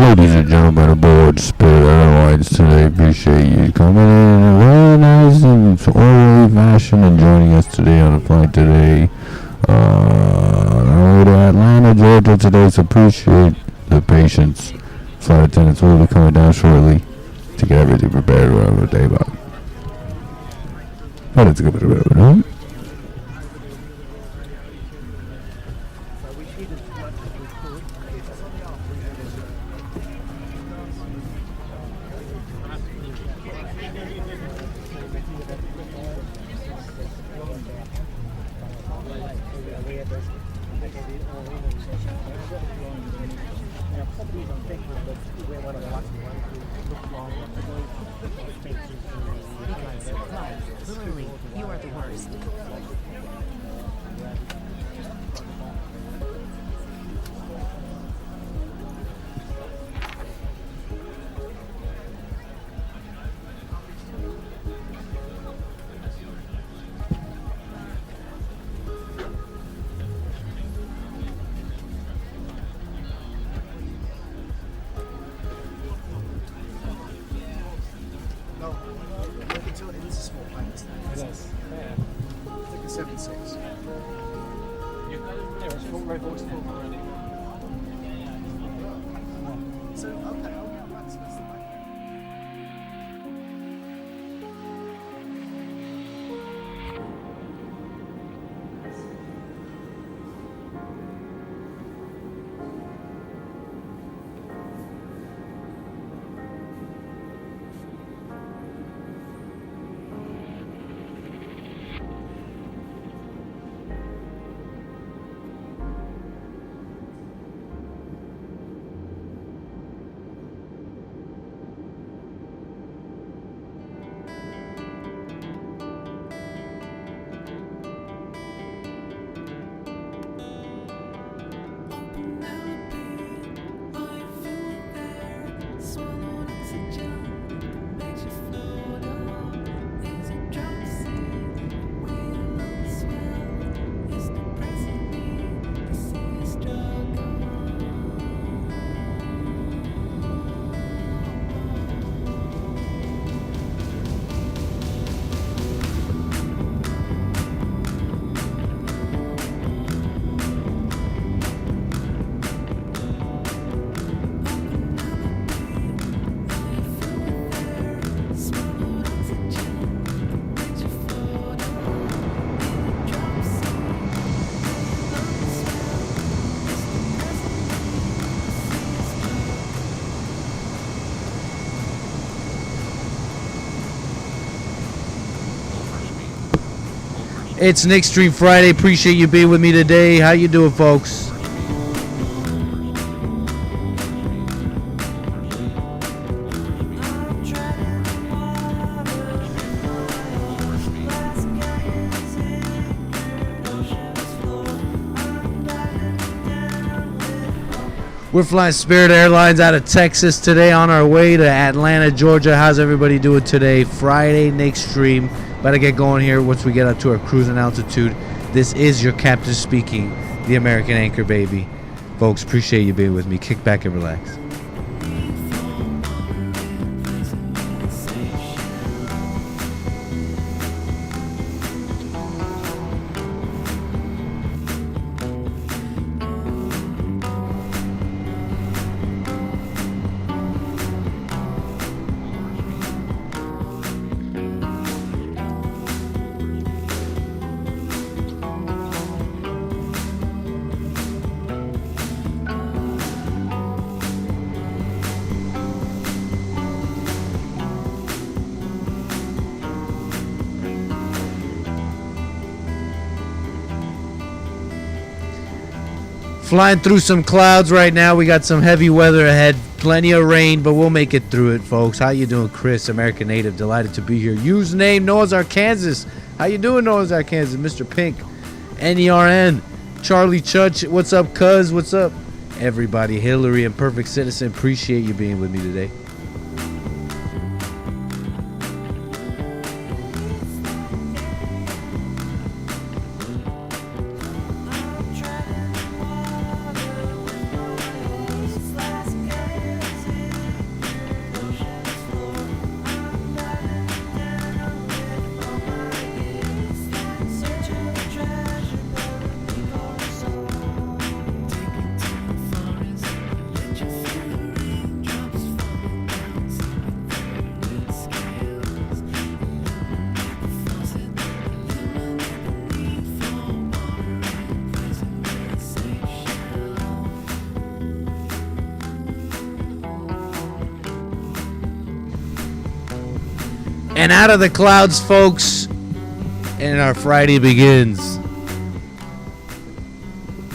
Ladies and gentlemen aboard Spirit Airlines today, appreciate you coming in a very nice and orderly fashion and joining us today on the flight today. On our way to Atlanta, Georgia today, so appreciate the patience. Flight attendants will be coming down shortly to get everything prepared around the day about. But it's a good bit of it, right? Literally, you are the worst. No, until it is a small plane. It's like a 7.6. So, okay, that's the way. It's Nick Stream Friday. Appreciate you being with me today. How you doing, folks? We're flying Spirit Airlines out of Texas today on our way to Atlanta, Georgia. How's everybody doing today? Friday, Nick Stream. About to get going here once we get up to our cruising altitude. This is your captain speaking, the American Anchor, baby. Folks, appreciate you being with me. Kick back and relax. Flying through some clouds right now. We got some heavy weather ahead. Plenty of rain, but we'll make it through it, folks. How you doing, Chris? American Native. Delighted to be here. Username Noah's Arkansas. How you doing, Noah's Arkansas? Mr. Pink. NERN. Charlie Church. What's up, cuz? What's up? Everybody. Hillary and Perfect Citizen. Appreciate you being with me today. And out of the clouds, folks, and our Friday begins.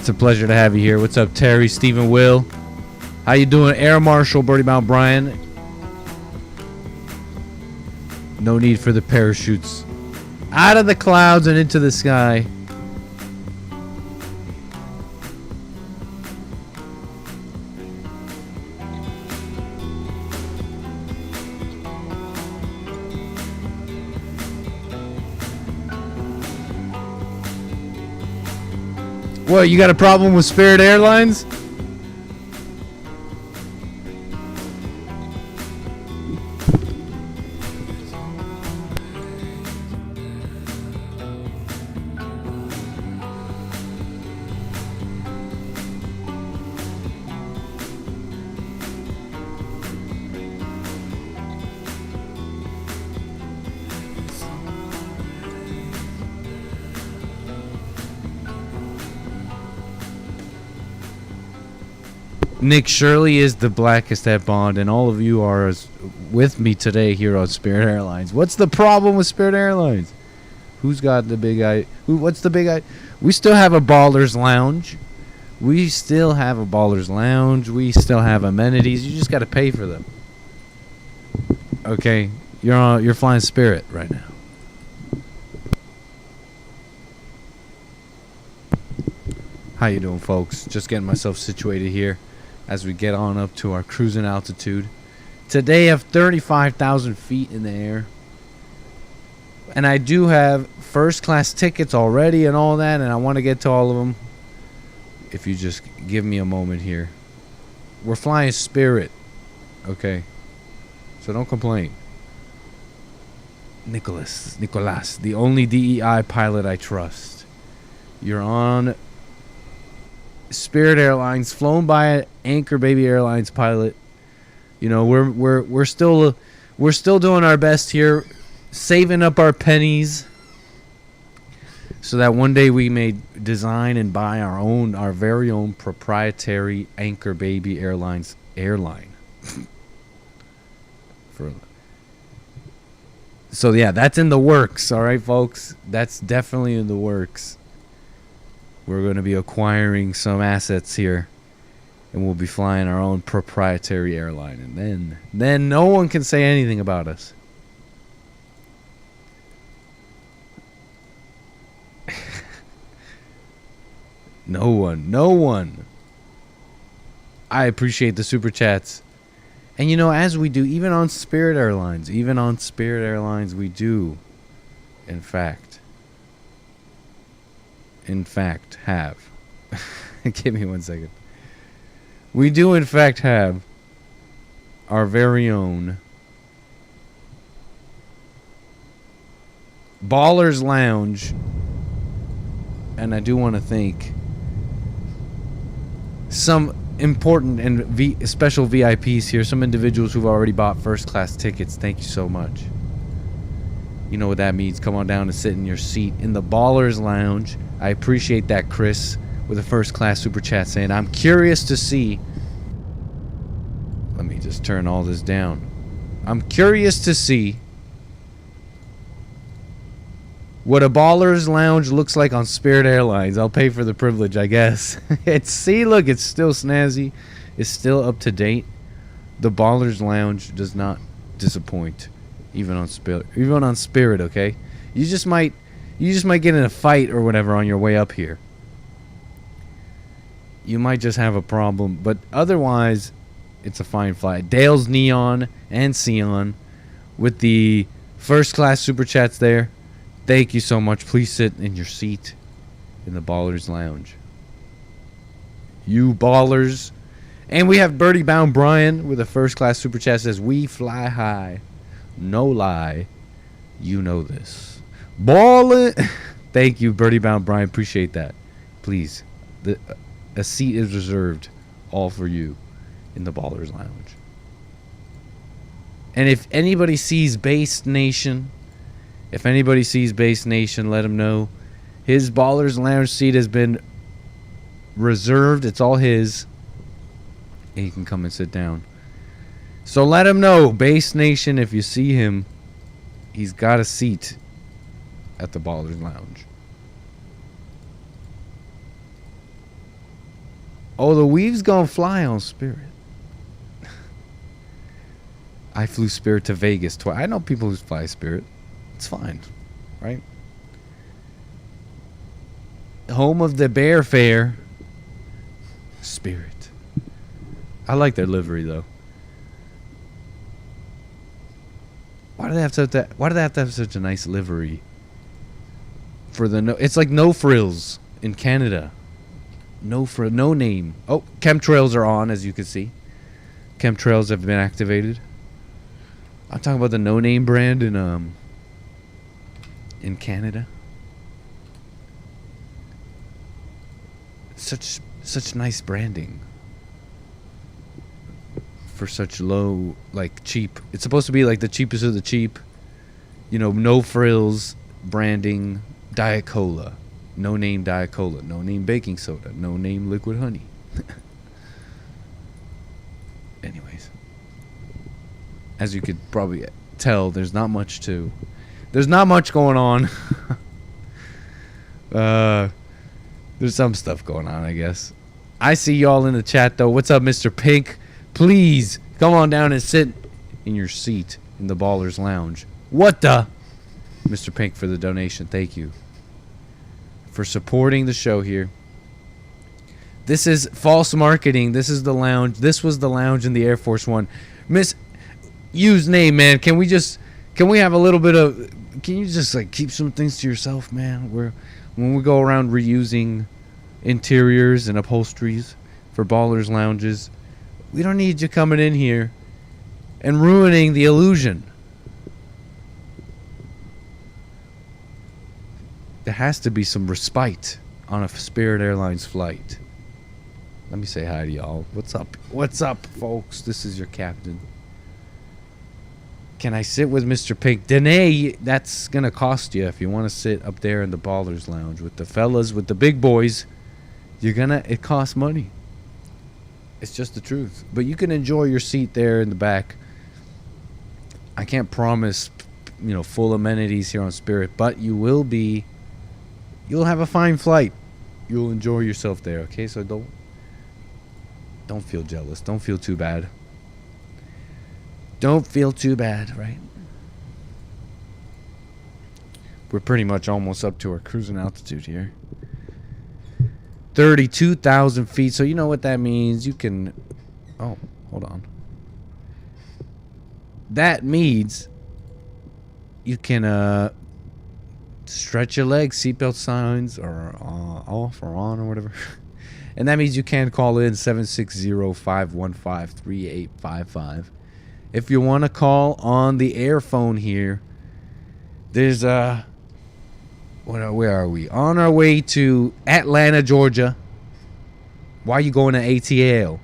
It's a pleasure to have you here. What's up, Terry, Stephen, Will? How you doing, Air Marshal, Birdie Bound Brian? No need for the parachutes. Out of the clouds and into the sky. What, you got a problem with Spirit Airlines? Nick Shirley is the blackest at Bond, and all of you are with me today here on Spirit Airlines. What's the problem with Spirit Airlines? Who's got the big eye? What's the big eye? We still have a Ballers Lounge. We still have a Ballers Lounge. We still have amenities. You just got to pay for them. Okay, you're flying Spirit right now. How you doing, folks? Just getting myself situated here as we get on up to our cruising altitude. Today I have 35,000 feet in the air. And I do have first class tickets already and all that, and I want to get to all of them. If you just give me a moment here. We're flying Spirit. Okay. So don't complain. Nicholas, the only DEI pilot I trust. You're on Spirit Airlines, flown by an Anchor Baby Airlines pilot. You know, we're still doing our best here, saving up our pennies so that one day we may design and buy our very own proprietary Anchor Baby Airlines airline. So yeah, that's in the works, all right, folks? That's definitely in the works. We're going to be acquiring some assets here, and we'll be flying our own proprietary airline, and then no one can say anything about us. No one. I appreciate the super chats. And you know, as we do, even on Spirit Airlines, we do, in fact have. Give me 1 second. We do, in fact, have our very own Ballers Lounge. And I do want to thank some important and special VIPs here, some individuals who've already bought first class tickets. Thank you so much. You know what that means. Come on down and sit in your seat in the Ballers Lounge. I appreciate that, Chris, with a first class super chat saying, I'm curious to see. Let me just turn all this down. I'm curious to see what a Ballers Lounge looks like on Spirit Airlines. I'll pay for the privilege, I guess. Look, it's still snazzy. It's still up to date. The Ballers Lounge does not disappoint, even on Spirit, okay? You just might get in a fight or whatever on your way up here. You might just have a problem, but otherwise, it's a fine flight. Dale's Neon and Sion with the first class super chats there. Thank you so much. Please sit in your seat in the Ballers Lounge. You ballers. And we have Birdie Bound Brian with a first class super chat says, we fly high. No lie. You know this. Ballin'. Thank you, Birdie Bound Brian. Appreciate that. Please. A seat is reserved all for you in the Ballers Lounge. And if anybody sees Base Nation, let him know his Ballers Lounge seat has been reserved. It's all his. And he can come and sit down. So let him know, Base Nation, if you see him, he's got a seat at the Ballers Lounge. Oh, the weave's gonna fly on Spirit. I flew Spirit to Vegas twice. I know people who fly Spirit. It's fine, right? Home of the Bear Fair. Spirit. I like their livery though. Why do they have to have such a nice livery? For the it's like no frills in Canada. No name. Oh, chemtrails are on, as you can see. Chemtrails have been activated. I'm talking about the no name brand in Canada. Such nice branding for such low, like, cheap. It's supposed to be like the cheapest of the cheap. You know, no frills branding. Diet Cola, no name Diet Cola, no name baking soda, no name liquid honey. Anyways, as you could probably tell, there's not much going on. There's some stuff going on, I guess. I see y'all in the chat though. What's up, Mr. Pink? Please come on down and sit in your seat in the Ballers Lounge. What the? Mr. Pink for the donation. Thank you for supporting the show here. This is false marketing. This is the lounge. This was the lounge in the Air Force One. Use name, man. Can we have a little bit of, can you just like keep some things to yourself, man? When we go around reusing interiors and upholsteries for Ballers Lounges, we don't need you coming in here and ruining the illusion. There has to be some respite on a Spirit Airlines flight. Let me say hi to y'all. What's up? What's up, folks? This is your captain. Can I sit with Mr. Pink? Danae, that's going to cost you if you want to sit up there in the Ballers Lounge with the fellas, with the big boys. It costs money. It's just the truth. But you can enjoy your seat there in the back. I can't promise, full amenities here on Spirit, but you'll have a fine flight. You'll enjoy yourself there, okay? So don't feel jealous. Don't feel too bad. Don't feel too bad, right? We're pretty much almost up to our cruising altitude here. 32,000 feet. So you know what that means. You can... Oh, hold on. That means you can stretch your legs. Seatbelt signs are off or on or whatever. And that means you can call in 760-515-3855. If you want to call on the air phone here, there's where are we? On our way to Atlanta, Georgia. Why are you going to ATL?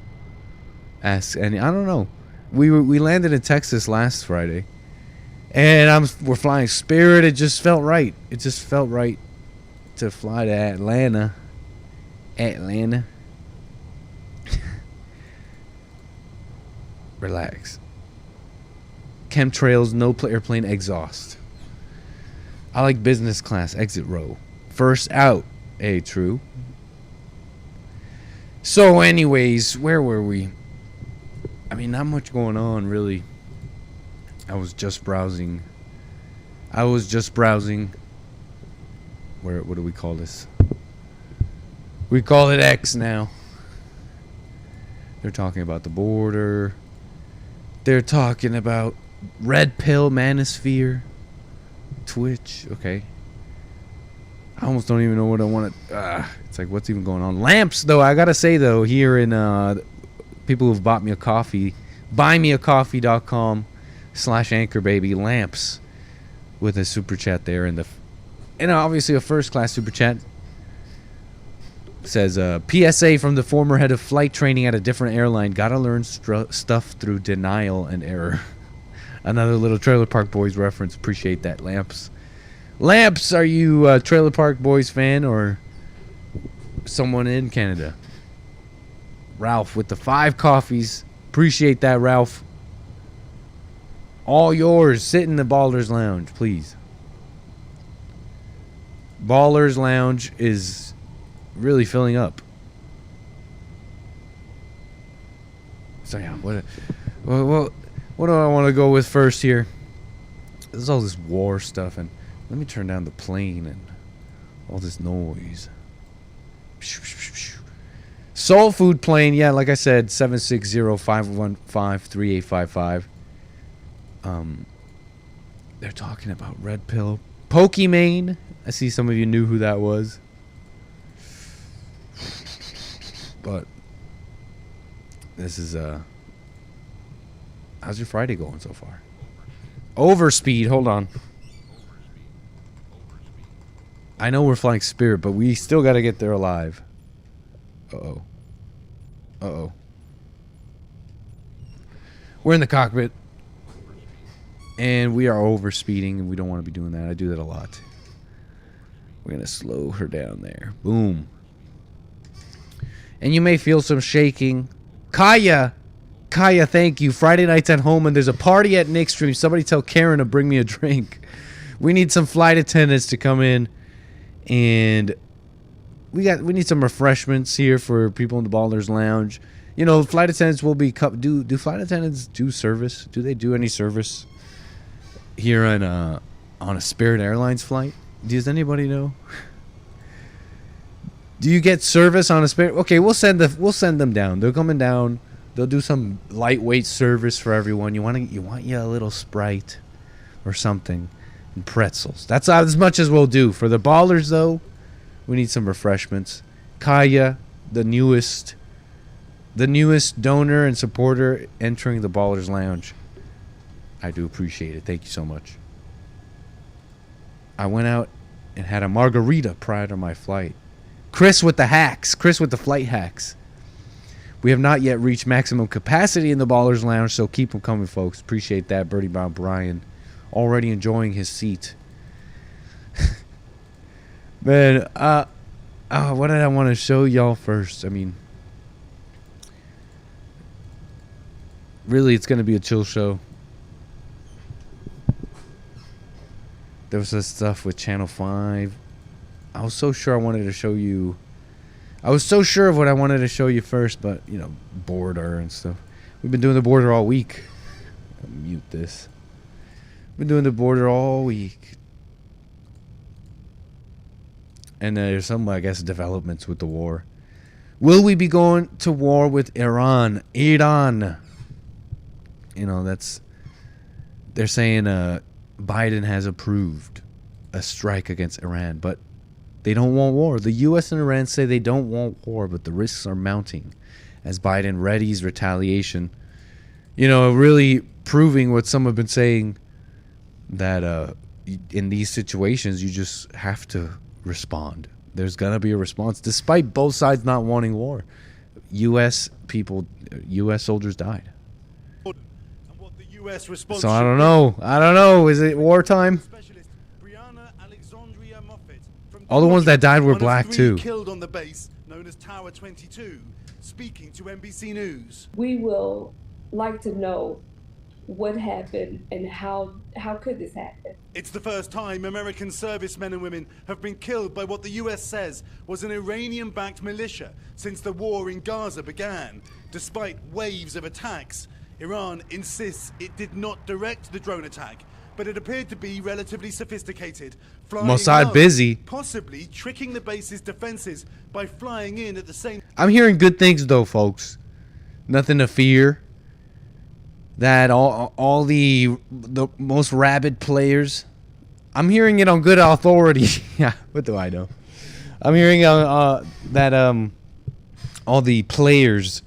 Ask any. I don't know. We landed in Texas last Friday, and we're flying Spirit. It just felt right. It just felt right to fly to Atlanta. Relax. Chemtrails, no airplane exhaust. I like business class, exit row. First out. Hey, true. So anyways, where were we? I mean, not much going on, really. I was just browsing. What do we call this? We call it X now. They're talking about the border. They're talking about red pill manosphere. Twitch. Okay. I almost don't even know what I want to... it's like, what's even going on? Lamps, though. I got to say, though, here in... people who've bought me a coffee. buymeacoffee.com/anchorbaby. Lamps. With a super chat there. And obviously a first class super chat. Says, PSA from the former head of flight training at a different airline. Gotta learn stuff through denial and error. Another little Trailer Park Boys reference. Appreciate that, Lamps. Lamps, are you a Trailer Park Boys fan or someone in Canada? Ralph with the 5 coffees. Appreciate that, Ralph. All yours. Sit in the Ballers Lounge, please. Ballers Lounge is... really filling up. So yeah, what do I want to go with first here? There's all this war stuff, and let me turn down the plane and all this noise. Soul Food plane, yeah, like I said, 760-515-3855. They're talking about Red Pill. Pokimane. I see some of you knew who that was. But this is how's your Friday going so far? Overspeed, hold on. I know we're flying Spirit, but we still got to get there alive. Uh-oh. Uh-oh. We're in the cockpit. And we are overspeeding, and we don't want to be doing that. I do that a lot. We're going to slow her down there. Boom. And you may feel some shaking. Kaya, thank you. Friday night's at home, and there's a party at Nick's Stream. Somebody tell Karen to bring me a drink. We need some flight attendants to come in, and we need some refreshments here for people in the Ballers Lounge. You know, flight attendants will be do flight attendants do service? Do they do any service here on a Spirit Airlines flight? Does anybody know? Do you get service on a Spirit? Okay, we'll send them down. They're coming down. They'll do some lightweight service for everyone. You want a little Sprite or something and pretzels. That's as much as we'll do. For the Ballers though, we need some refreshments. Kaya, the newest donor and supporter entering the Ballers Lounge. I do appreciate it. Thank you so much. I went out and had a margarita prior to my flight. Chris with the hacks. Chris with the flight hacks. We have not yet reached maximum capacity in the Ballers Lounge, so keep them coming, folks. Appreciate that. Birdie Bob Brian already enjoying his seat. Man, what did I want to show y'all first? I mean, really, it's going to be a chill show. There was this stuff with Channel 5. I was so sure I wanted to show you. I was so sure of what I wanted to show you first, but, you know, border and stuff. We've been doing the border all week. I'll mute this. Been doing the border all week. And there's some, I guess, developments with the war. Will we be going to war with Iran? Iran. You know, they're saying Biden has approved a strike against Iran, but they don't want war. The U.S. and Iran say they don't want war, but the risks are mounting as Biden readies retaliation. You know, really proving what some have been saying, that in these situations, you just have to respond. There's going to be a response, despite both sides not wanting war. U.S. soldiers died. So I don't know. Is it wartime? All the ones that died were black too. Killed on the base known as Tower 22, speaking to NBC News. We will like to know what happened and how could this happen? It's the first time American servicemen and women have been killed by what the US says was an Iranian-backed militia since the war in Gaza began. Despite waves of attacks, Iran insists it did not direct the drone attack, but it appeared to be relatively sophisticated. Mossad low, busy. Possibly tricking the base's defenses by flying in at the same... I'm hearing good things though, folks. Nothing to fear. That all the most rabid players, I'm hearing it on good authority. Yeah, what do I know? I'm hearing that all the players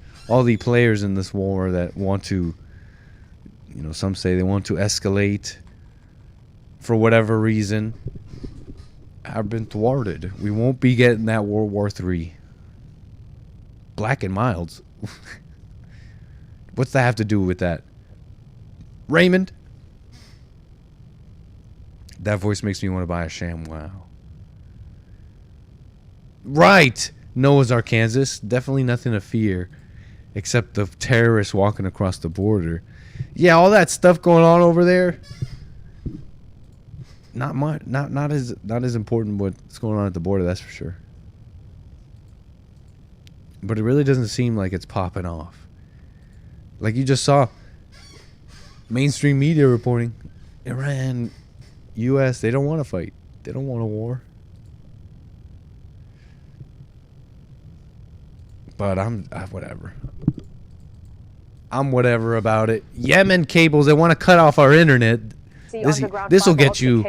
in this war that want to, you know, some say they want to escalate for whatever reason, have been thwarted. We won't be getting that World War III. Black and milds. What's that have to do with that? Raymond? That voice makes me want to buy a ShamWow. Right! Noah's Arkansas. Definitely nothing to fear except the terrorists walking across the border. Yeah, all that stuff going on over there. Not much. Not as important what's going on at the border, that's for sure. But it really doesn't seem like it's popping off. Like you just saw mainstream media reporting, Iran, U.S., they don't want to fight. They don't want a war. But whatever. I'm whatever about it. Yemen cables, they want to cut off our internet. This will get you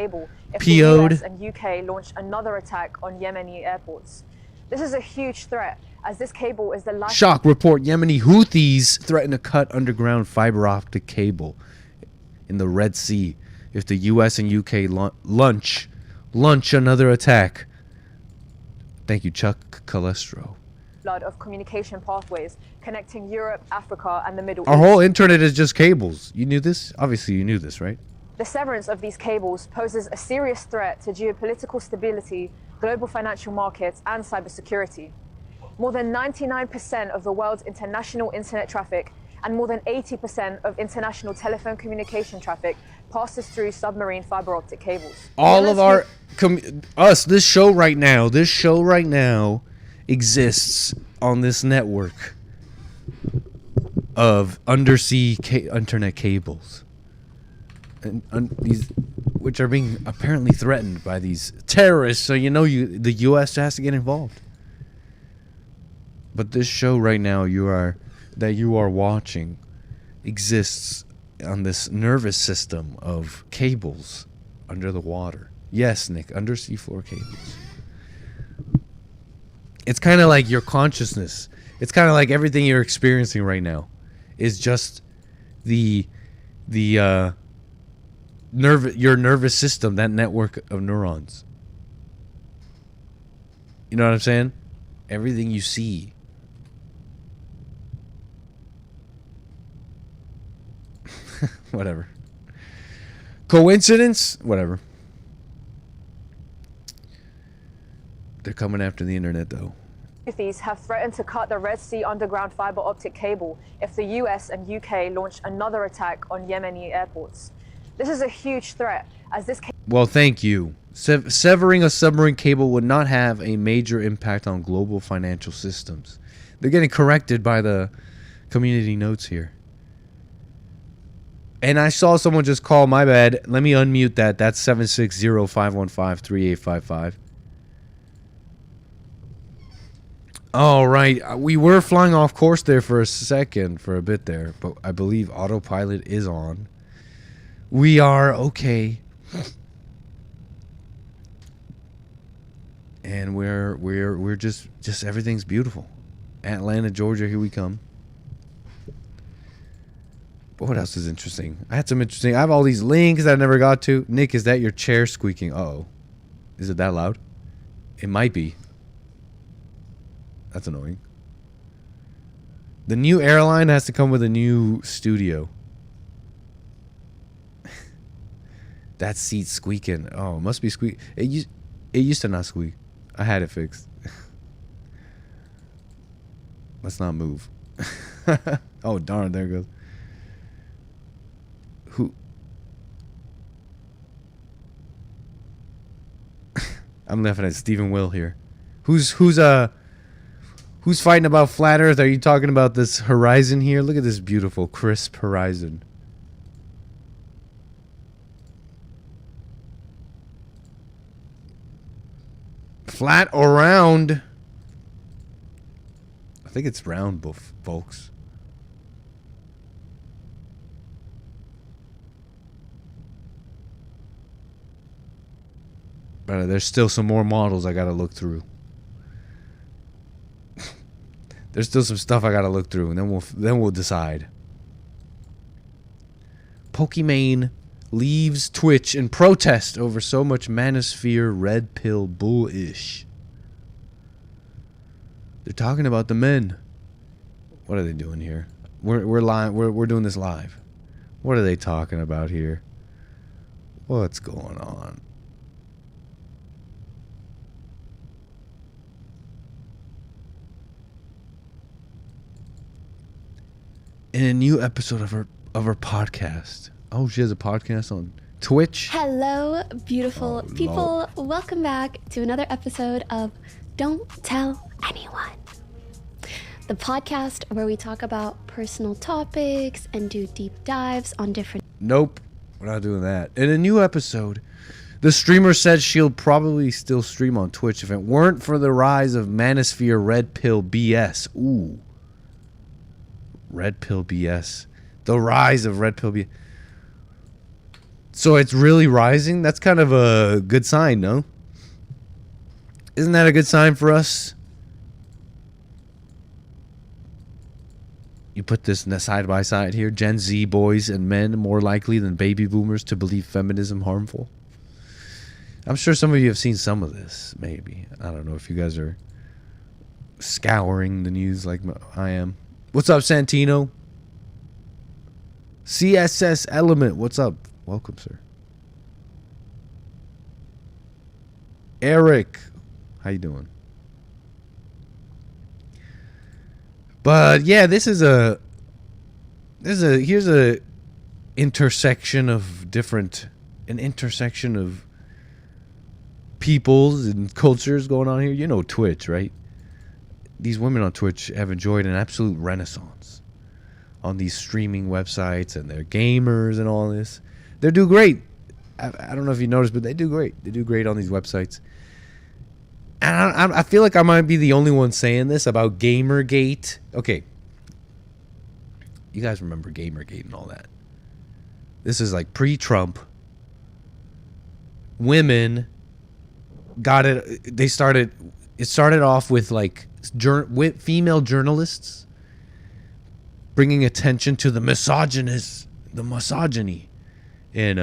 if PO'd. the US and UK launch another attack on Yemeni airports. This is a huge threat, as this cable is the life... Shock report, Yemeni Houthis threaten to cut underground fiber optic cable in the Red Sea if the US and UK launch another attack. Thank you, �𝒐𝒄𝒊𝒂𝒍𝒔. Flood of communication pathways connecting Europe, Africa, and the Middle East. Our whole internet is just cables. You knew this? Obviously, you knew this, right? The severance of these cables poses a serious threat to geopolitical stability, global financial markets, and cybersecurity. More than 99% of the world's international internet traffic and more than 80% of international telephone communication traffic passes through submarine fiber optic cables. All of our this show right now exists on this network of undersea internet cables, and these, which are being apparently threatened by these terrorists. So you know, the U.S. has to get involved. But this show right now you are watching exists on this nervous system of cables under the water. Yes, Nick, undersea floor cables. It's kind of like your consciousness. It's kind of like everything you're experiencing right now is just your nervous system, that network of neurons. You know what I'm saying? Everything you see. Whatever. Coincidence? Whatever. They're coming after the internet, though. Houthis have threatened to cut the Red Sea underground fiber optic cable if the US and UK launch another attack on Yemeni airports. This is a huge threat, as this... Well, thank you. Severing a submarine cable would not have a major impact on global financial systems. They're getting corrected by the community notes here. And I saw someone just call, my bad. Let me unmute that. That's 760-515-3855. All right. We were flying off course there for a bit there, but I believe autopilot is on. We are okay. And we're just everything's beautiful. Atlanta, Georgia, here we come. But what else is interesting? I have all these links that I never got to. Nick, is that your chair squeaking? Uh-oh. Is it that loud? It might be. That's annoying. The new airline has to come with a new studio. That seat's squeaking. Oh, it must be squeak. It used to not squeak. I had it fixed. Let's not move. Oh, darn. There it goes. Who? I'm laughing at Stephen Will here. Who's fighting about flat Earth? Are you talking about this horizon here? Look at this beautiful, crisp horizon. Flat or round? I think it's round, folks. But there's still some more models I gotta look through. There's still some stuff I gotta look through, and then we'll decide. Pokimane leaves Twitch in protest over so much manosphere red pill bullish. They're talking about the men. What are they doing here? We're live. We're doing this live. What are they talking about here? What's going on? In a new episode of her podcast. Oh, she has a podcast on Twitch. Hello, beautiful people. Welcome back to another episode of Don't Tell Anyone. the podcast where we talk about personal topics and do deep dives on different. Nope, we're not doing that. In a new episode, the streamer said she'll probably still stream on Twitch if it weren't for the rise of manosphere red pill BS. Ooh. Red pill BS. The rise of red pill BS. So it's really rising? That's kind of a good sign, no? Isn't that a good sign for us? You put this side by side here. Gen Z boys and men more likely than baby boomers to believe feminism harmful. I'm sure some of you have seen some of this, maybe. I don't know if you guys are scouring the news like I am. What's up, Santino? CSS Element, what's up? Welcome, sir. Eric, how you doing? But yeah, here's a intersection of an intersection of peoples and cultures going on here. You know Twitch, right? These women on Twitch have enjoyed an absolute renaissance on these streaming websites, and they're gamers and all this. They do great. I don't know if you noticed, but they do great. They do great on these websites. And I feel like I might be the only one saying this about Gamergate. Okay. You guys remember Gamergate and all that. This is like pre-Trump. Women got it. It started off with like with female journalists bringing attention to the misogyny in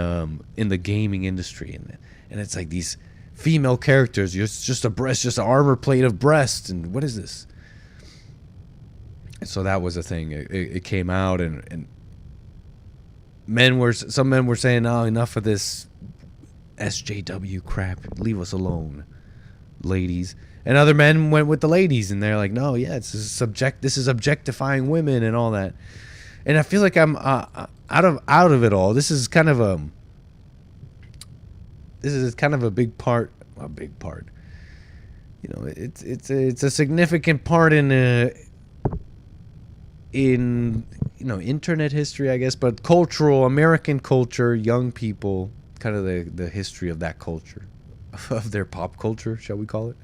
the gaming industry, and it's like these female characters. It's just a breast, just an armor plate of breasts, and what is this? And so that was a thing. It came out, and some men were saying, "Oh, enough of this SJW crap. Leave us alone, ladies." And other men went with the ladies, and they're like, "No, yeah, this is objectifying women and all that." And I feel like I'm out of it all. This is kind of a big part. A big part. You know, it's a significant part in internet history, I guess, but cultural American culture, young people, kind of the history of that culture, of their pop culture, shall we call it?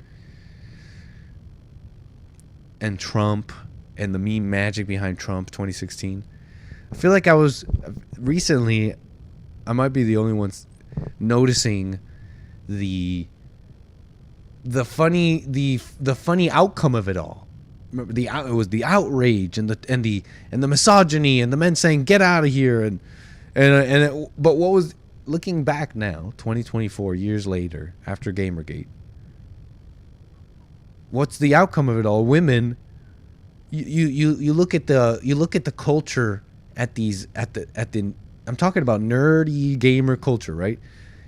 And Trump and the meme magic behind Trump 2016. I feel like I was recently, I might be the only one noticing the funny outcome of it all. Remember, it was the outrage and the misogyny and the men saying get out of here but what was, looking back now 2024 years later after Gamergate, what's the outcome of it all? Women, you look at the culture at the I'm talking about nerdy gamer culture, right?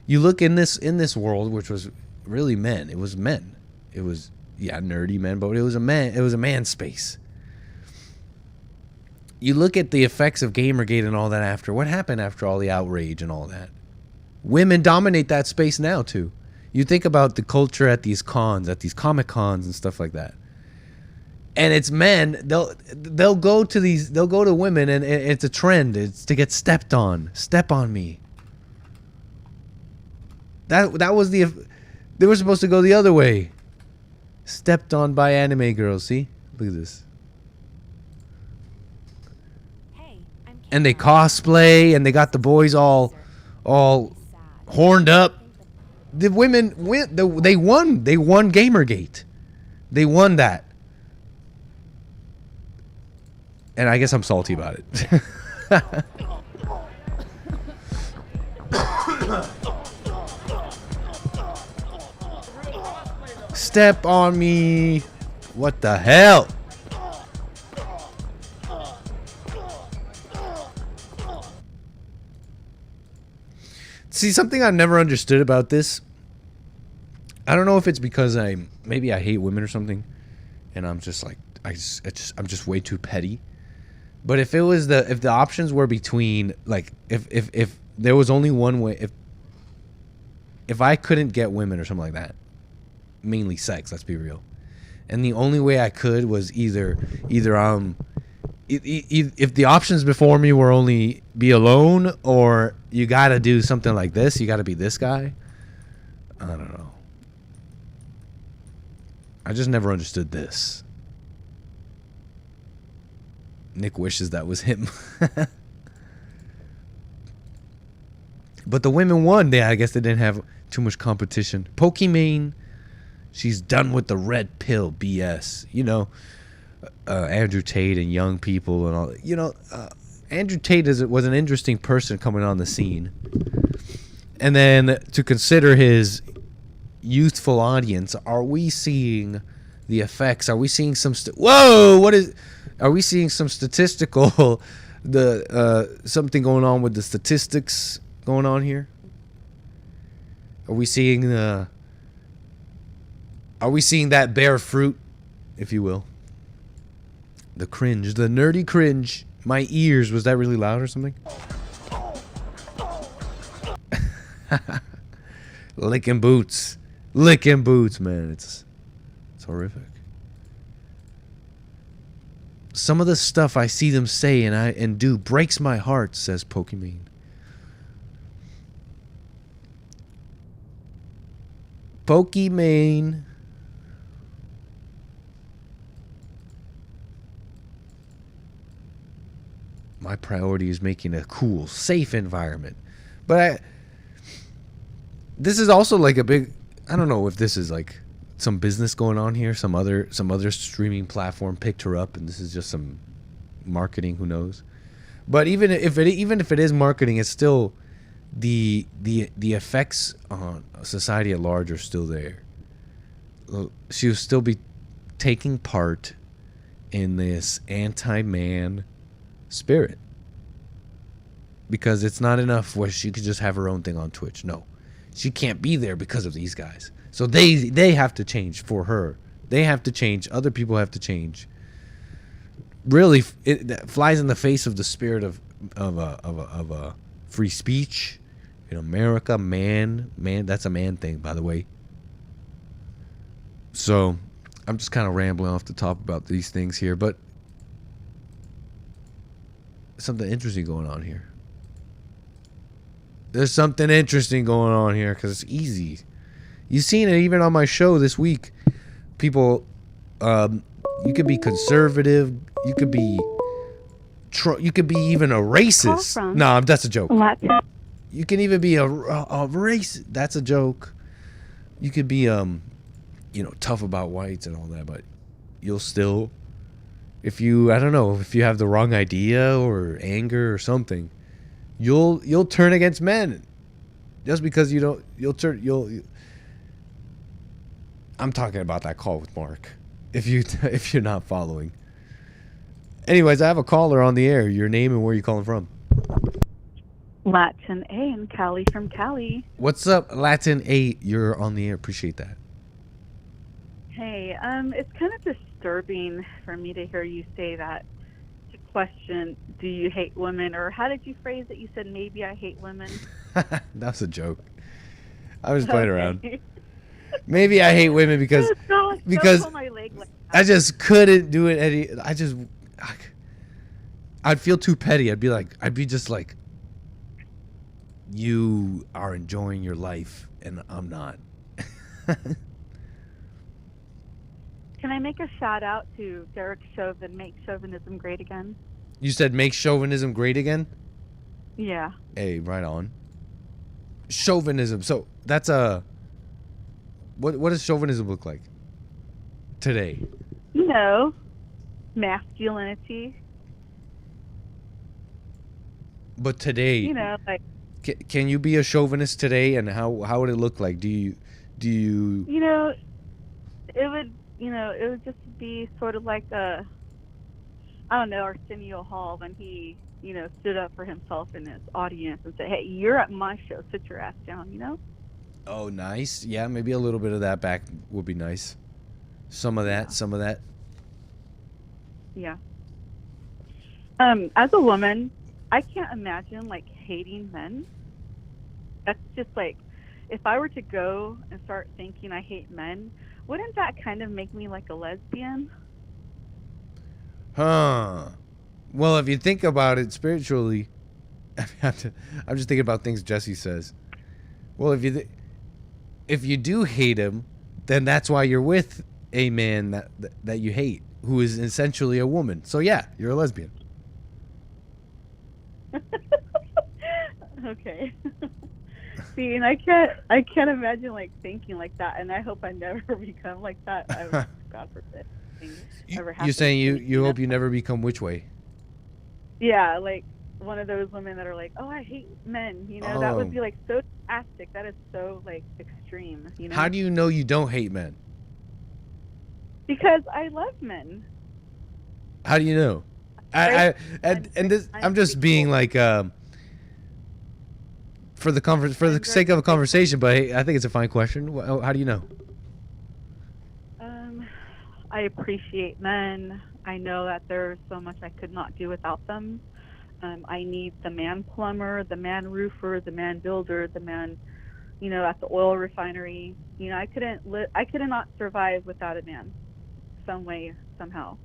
You look in this world, which was really men. It was men. It was nerdy men, but it was a man space. You look at the effects of Gamergate and all that after. What happened after all the outrage and all that? Women dominate that space now too. You think about the culture at these cons, at these Comic Cons and stuff like that. And it's men, they'll go to women, and it's a trend. It's to get stepped on. Step on me. That was they were supposed to go the other way. Stepped on by anime girls, see? Look at this. And they cosplay, and they got the boys all horned up. The women they won Gamergate. They won that. And I guess I'm salty about it. Step on me. What the hell? See, something I've never understood about this. I don't know if it's because maybe I hate women or something, and I'm just like I'm just way too petty. But if the options were between, like, if there was only one way, if I couldn't get women or something like that, mainly sex, let's be real, and the only way I could was either if the options before me were only be alone, or you gotta do something like this, you gotta be this guy. I don't know. I just never understood this. Nick wishes that was him. But the women won. I guess they didn't have too much competition. Pokimane, she's done with the red pill BS. You know, Andrew Tate and young people and all. You know, Andrew Tate was an interesting person coming on the scene. And then to consider his youthful audience, are we seeing the effects? Are we seeing some are we seeing some statistical something going on with the statistics going on here? Are we seeing that bear fruit, if you will? The cringe, the nerdy cringe. My ears, was that really loud or something? Licking boots, man. It's horrific. Some of the stuff I see them say and do breaks my heart, says Pokimane. Pokimane. My priority is making a cool, safe environment. But this is also like a big, I don't know if this is like some business going on here. Some other streaming platform picked her up, and this is just some marketing. Who knows? But even if it is marketing, it's still the effects on society at large are still there. She will still be taking part in this anti-man spirit, because it's not enough where she could just have her own thing on Twitch. No, she can't be there because of these guys. So they have to change for her. They have to change. Other people have to change. Really, that flies in the face of the spirit of free speech in America. Man, that's a man thing, by the way. So I'm just kind of rambling off the top about these things here, but something interesting going on here. There's something interesting going on here because it's easy. You've seen it even on my show this week. People, you could be conservative. You could be even a racist. No, that's a joke. You can even be a racist. That's a joke. You could be, tough about whites and all that, but you'll still, if you have the wrong idea or anger or something, you'll turn against men. Just because I'm talking about that call with Mark. If you're not following. Anyways, I have a caller on the air. Your name and where you calling from? Latin A and Callie from Cali. What's up, Latin A? You're on the air. Appreciate that. Hey, it's kind of disturbing for me to hear you say that. To question, do you hate women, or how did you phrase it? You said maybe I hate women. That's a joke. I was playing around. Maybe I hate women because I just couldn't do it. I'd feel too petty. I'd be just like, you are enjoying your life and I'm not. Can I make a shout out to Derek Chauvin, make chauvinism great again? You said make chauvinism great again? Yeah. Hey, right on. Chauvinism. So that's what does chauvinism look like today? Masculinity. But today, like, can you be a chauvinist today, and how would it look like? Do you? It would just be sort of like Arsenio Hall when he, stood up for himself in his audience and said, "Hey, you're at my show, sit your ass down," Oh, nice. Yeah, maybe a little bit of that back would be nice. Some of that. Yeah. As a woman, I can't imagine hating men. That's just if I were to go and start thinking I hate men, wouldn't that kind of make me like a lesbian? Huh. Well, if you think about it spiritually, I'm just thinking about things Jesse says. Well, if you do hate him, then that's why you're with a man that you hate, who is essentially a woman. So yeah, you're a lesbian. Okay. See, and I can't imagine like thinking like that, and I hope I never become like that. God forbid. You're saying you hope you never become which way? Yeah, like one of those women that are like, oh, I hate men. You know, that would be like so drastic. That is so like extreme. You know. How do you know you don't hate men? Because I love men. How do you know? I'm just being like for the sake of a conversation, but I think it's a fine question. How do you know? I appreciate men. I know that there's so much I could not do without them. I need the man plumber, the man roofer, the man builder, the man, you know, at the oil refinery. You know, I could not survive without a man, some way, somehow.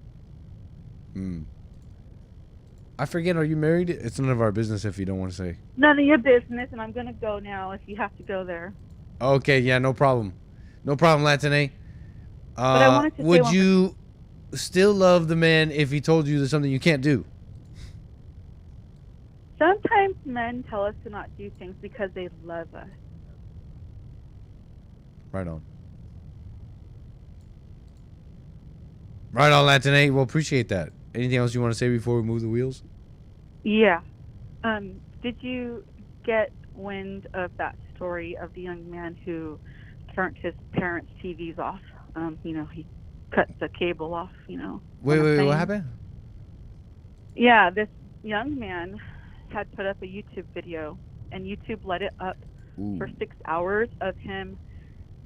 I forget. Are you married? It's none of our business if you don't want to say. None of your business, and I'm gonna go now. If you have to go there. Okay. Yeah. No problem. No problem, Latine. But I wanted to would you still love the man if he told you there's something you can't do? Sometimes men tell us to not do things because they love us. Right on. Right on, Latine. Well, appreciate that. Anything else you want to say before we move the wheels? Yeah. Did you get wind of that story of the young man who turned his parents' TVs off? You know, he cut the cable off, you know. Wait, what happened? Yeah, this young man had put up a YouTube video, and YouTube let it up for 6 hours of him,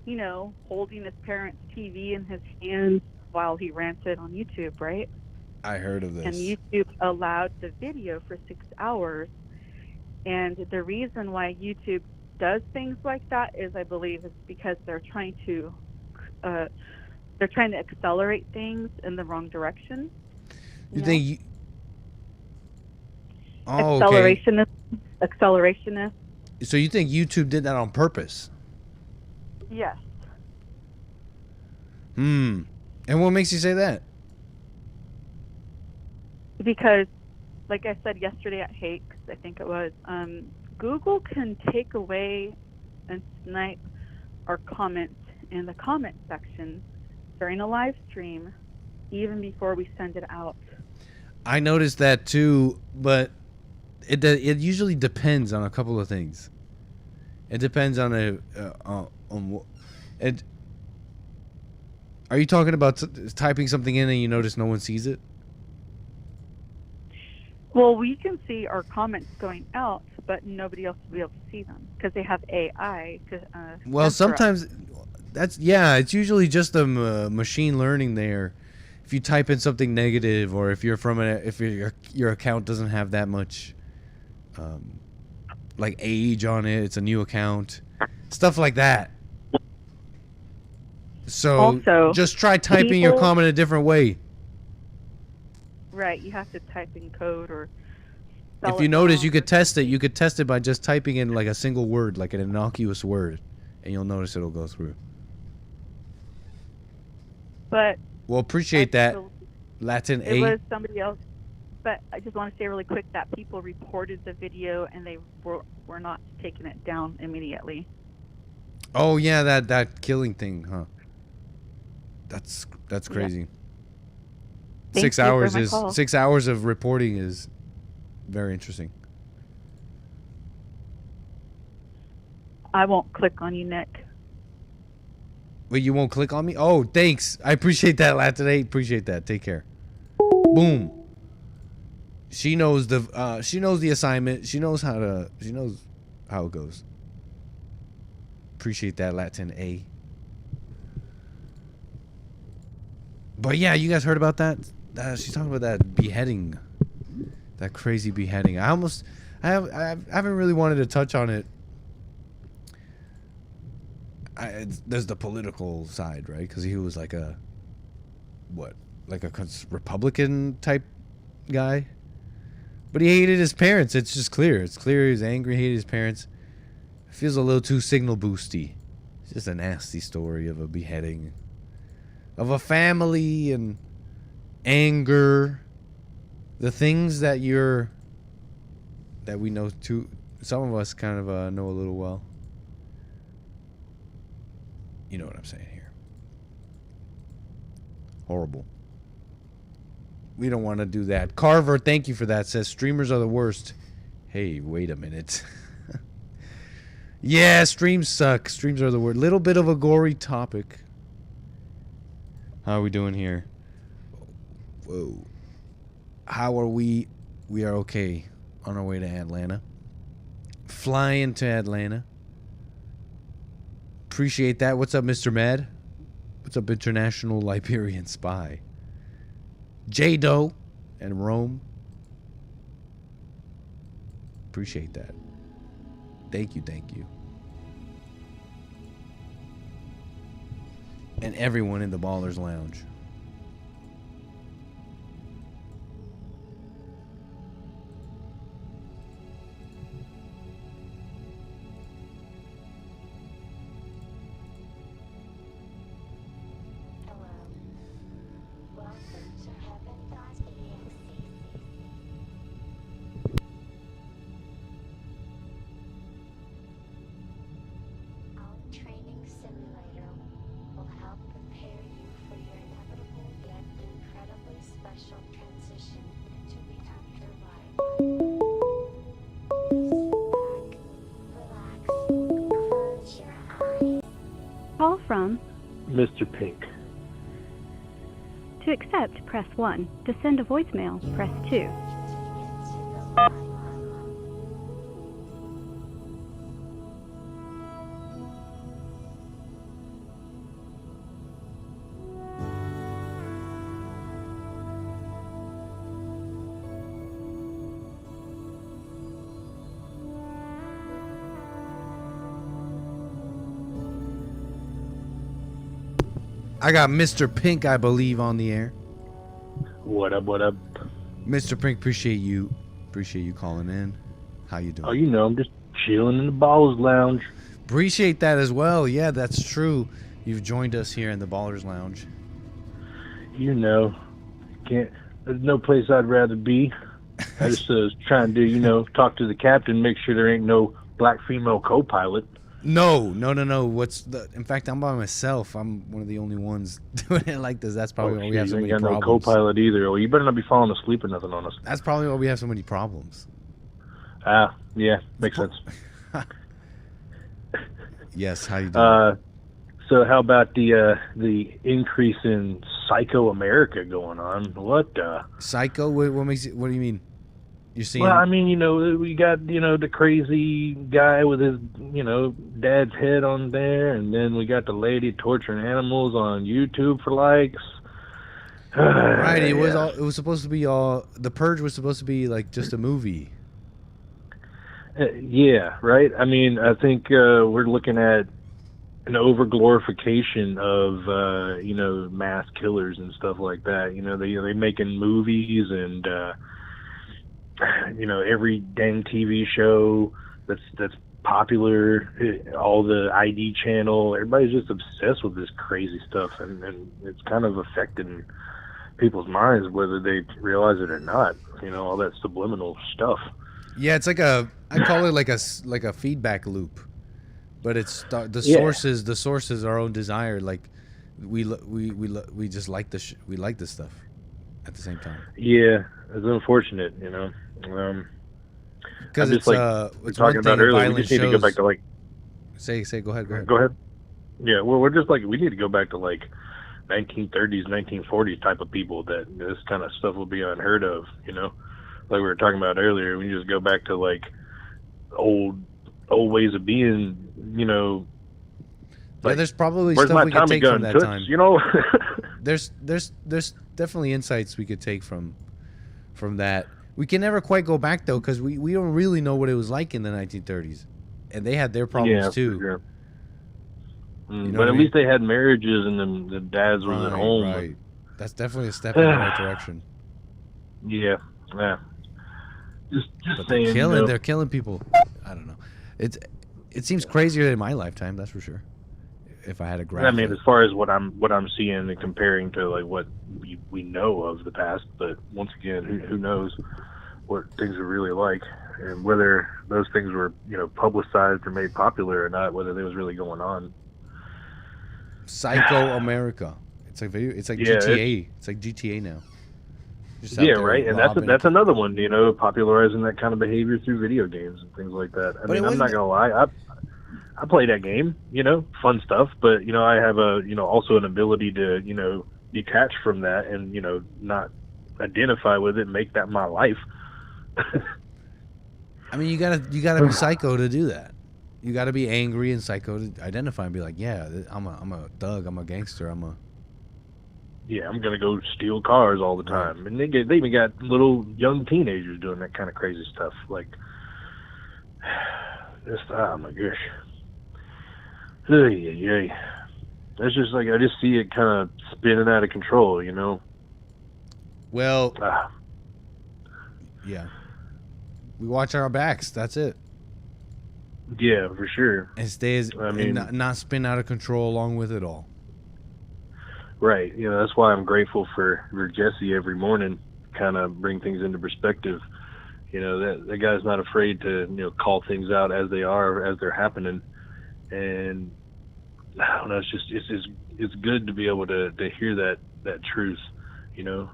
you know, holding his parents' TV in his hands while he ranted on YouTube, right? I heard of this. And YouTube allowed the video for 6 hours. And the reason why YouTube does things like that is, I believe, is because they're trying to accelerate things in the wrong direction. You think? Accelerationist. Accelerationist. So you think YouTube did that on purpose? Yes. And what makes you say that? Because, like I said yesterday at Hakes, I think it was, Google can take away and snipe our comments in the comment section during a live stream, even before we send it out. I noticed that too, but it usually depends on a couple of things. It depends on what. Are you talking about typing something in and you notice no one sees it? Well, we can see our comments going out, but nobody else will be able to see them because they have AI. Well, sometimes it's usually just a machine learning there. If you type in something negative, or if your account doesn't have that much like age on it, it's a new account, stuff like that. So also, just try typing your comment a different way. Right, you have to type in code or. If you notice, you could test it. You could test it by just typing in like a single word, like an innocuous word, and you'll notice it'll go through. But. Well, appreciate that, Latin A. It was somebody else, but I just want to say really quick that people reported the video and they were not taking it down immediately. Oh yeah, that killing thing, huh? That's crazy. Yeah. 6 hours is 6 hours of reporting is very interesting. I won't click on you, Nick. Wait, you won't click on me? Oh, thanks. I appreciate that, Latin. Appreciate that. Take care. Boom. She knows the assignment. She knows how it goes. Appreciate that, Latin A. But yeah, you guys heard about that? She's talking about that beheading, that crazy beheading. I haven't really wanted to touch on it. there's the political side, right? Because he was like a Republican type guy, but he hated his parents. It's just clear. It's clear he was angry, hated his parents. It feels a little too signal boosty. It's just a nasty story of a beheading of a family and anger. The things that we know too. Some of us kind of know a little well. You know what I'm saying here. Horrible. We don't want to do that. Carver, thank you for that. Says streamers are the worst. Hey, wait a minute. Yeah, streams suck. Streams are the worst. Little bit of a gory topic. How are we doing here? Whoa. How are we? We are okay. On our way to Atlanta. Flying to Atlanta. Appreciate that. What's up, Mr. Mad? What's up, International Liberian Spy? J-Do and Rome. Appreciate that. Thank you, thank you. And everyone in the Ballers Lounge. Call from Mr. Pink. To accept, press 1. To send a voicemail, press 2. I got Mr. Pink, I believe, on the air. What up, what up? Mr. Pink, appreciate you calling in. How you doing? Oh, you know, I'm just chilling in the Ballers Lounge. Appreciate that as well. Yeah, that's true. You've joined us here in the Ballers Lounge. You know, there's no place I'd rather be. I just trying to, talk to the captain, make sure there ain't no black female co-pilot. No. In fact, I'm by myself. I'm one of the only ones doing it like this. That's probably why we have so many You ain't got problems. no co-pilot either. Well, you better not be falling asleep or nothing on us. That's probably why we have so many problems. Yeah, makes sense. Yes, how you doing? So how about the increase in Psycho America going on? What? Psycho? What makes it? What do you mean? You're seeing? Well, I mean, we got the crazy guy with his dad's head on there, and then we got the lady torturing animals on YouTube for likes. Right. It was supposed to be all. The Purge was supposed to be like just a movie. Yeah. Right. I mean, I think we're looking at an over-glorification of mass killers and stuff like that. They making movies and every dang TV show that's popular, all the ID channel, everybody's just obsessed with this crazy stuff, and it's kind of affecting people's minds whether they realize it or not. All that subliminal stuff. Yeah, it's like I call it like a feedback loop, but it's the sources. The source is our own desire. Like we just like we like this stuff at the same time. Yeah, it's unfortunate, because it's we're talking about earlier. We just need to go back to say go ahead. Go ahead. Yeah, well, we're just we need to go back to 1930s, 1940s type of people that this kind of stuff will be unheard of. Like we were talking about earlier. We just go back to old ways of being. Yeah, there's probably where's stuff my we could Tommy take from gun, that toots, time. There's definitely insights we could take from that. We can never quite go back though, because we don't really know what it was like in the 1930s, and they had their problems too. For sure. But what I at mean? least they had marriages, and the dads was at home. Right. That's definitely a step in the right direction. Yeah. Just But saying. they're killing people. I don't know. It seems crazier in my lifetime, that's for sure. If I had a graph. I mean, as far as what I'm seeing and comparing to like what we know of the past, but once again, who knows what things are really like, and whether those things were publicized or made popular or not, whether they was really going on. Psycho America. It's like GTA. It's like GTA now. Yeah, right. And that's another one, popularizing that kind of behavior through video games and things like that. I mean, I'm not gonna lie, I play that game, fun stuff, but I have also an ability to detach from that and not identify with it and make that my life. I mean, you gotta be psycho to do that. You gotta be angry and psycho to identify and be like, yeah, I'm a thug, I'm a gangster, Yeah, I'm gonna go steal cars all the time, and they even got little young teenagers doing that kind of crazy stuff. Like, oh my gosh, that's just like I just see it kind of spinning out of control, Well, yeah, we watch our backs. That's it. Yeah, for sure. And stays. I mean, not spin out of control along with it all. Right. That's why I'm grateful for Jesse every morning, kind of bring things into perspective. That guy's not afraid to, call things out as they are, as they're happening. And I don't know, it's good to be able to hear that truth, 2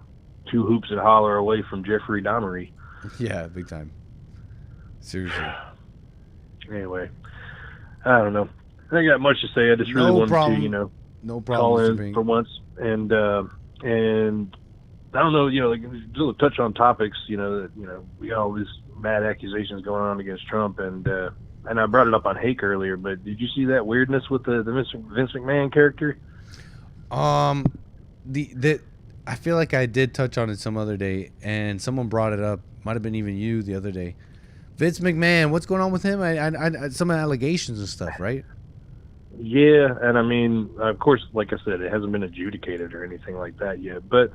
hoops and holler away from Jeffrey Dahmer. Yeah, big time. Seriously. Anyway, I don't know. I ain't got much to say. I just really wanted to, no problem, call in for once, and I don't know, like just to touch on topics, that we got all these mad accusations going on against Trump, and I brought it up on Hake earlier, but did you see that weirdness with the Vince McMahon character? I feel like I did touch on it some other day, and someone brought it up. Might have been even you the other day. Vince McMahon, what's going on with him? I some allegations and stuff, right? Yeah, and I mean, of course, like I said, it hasn't been adjudicated or anything like that yet. But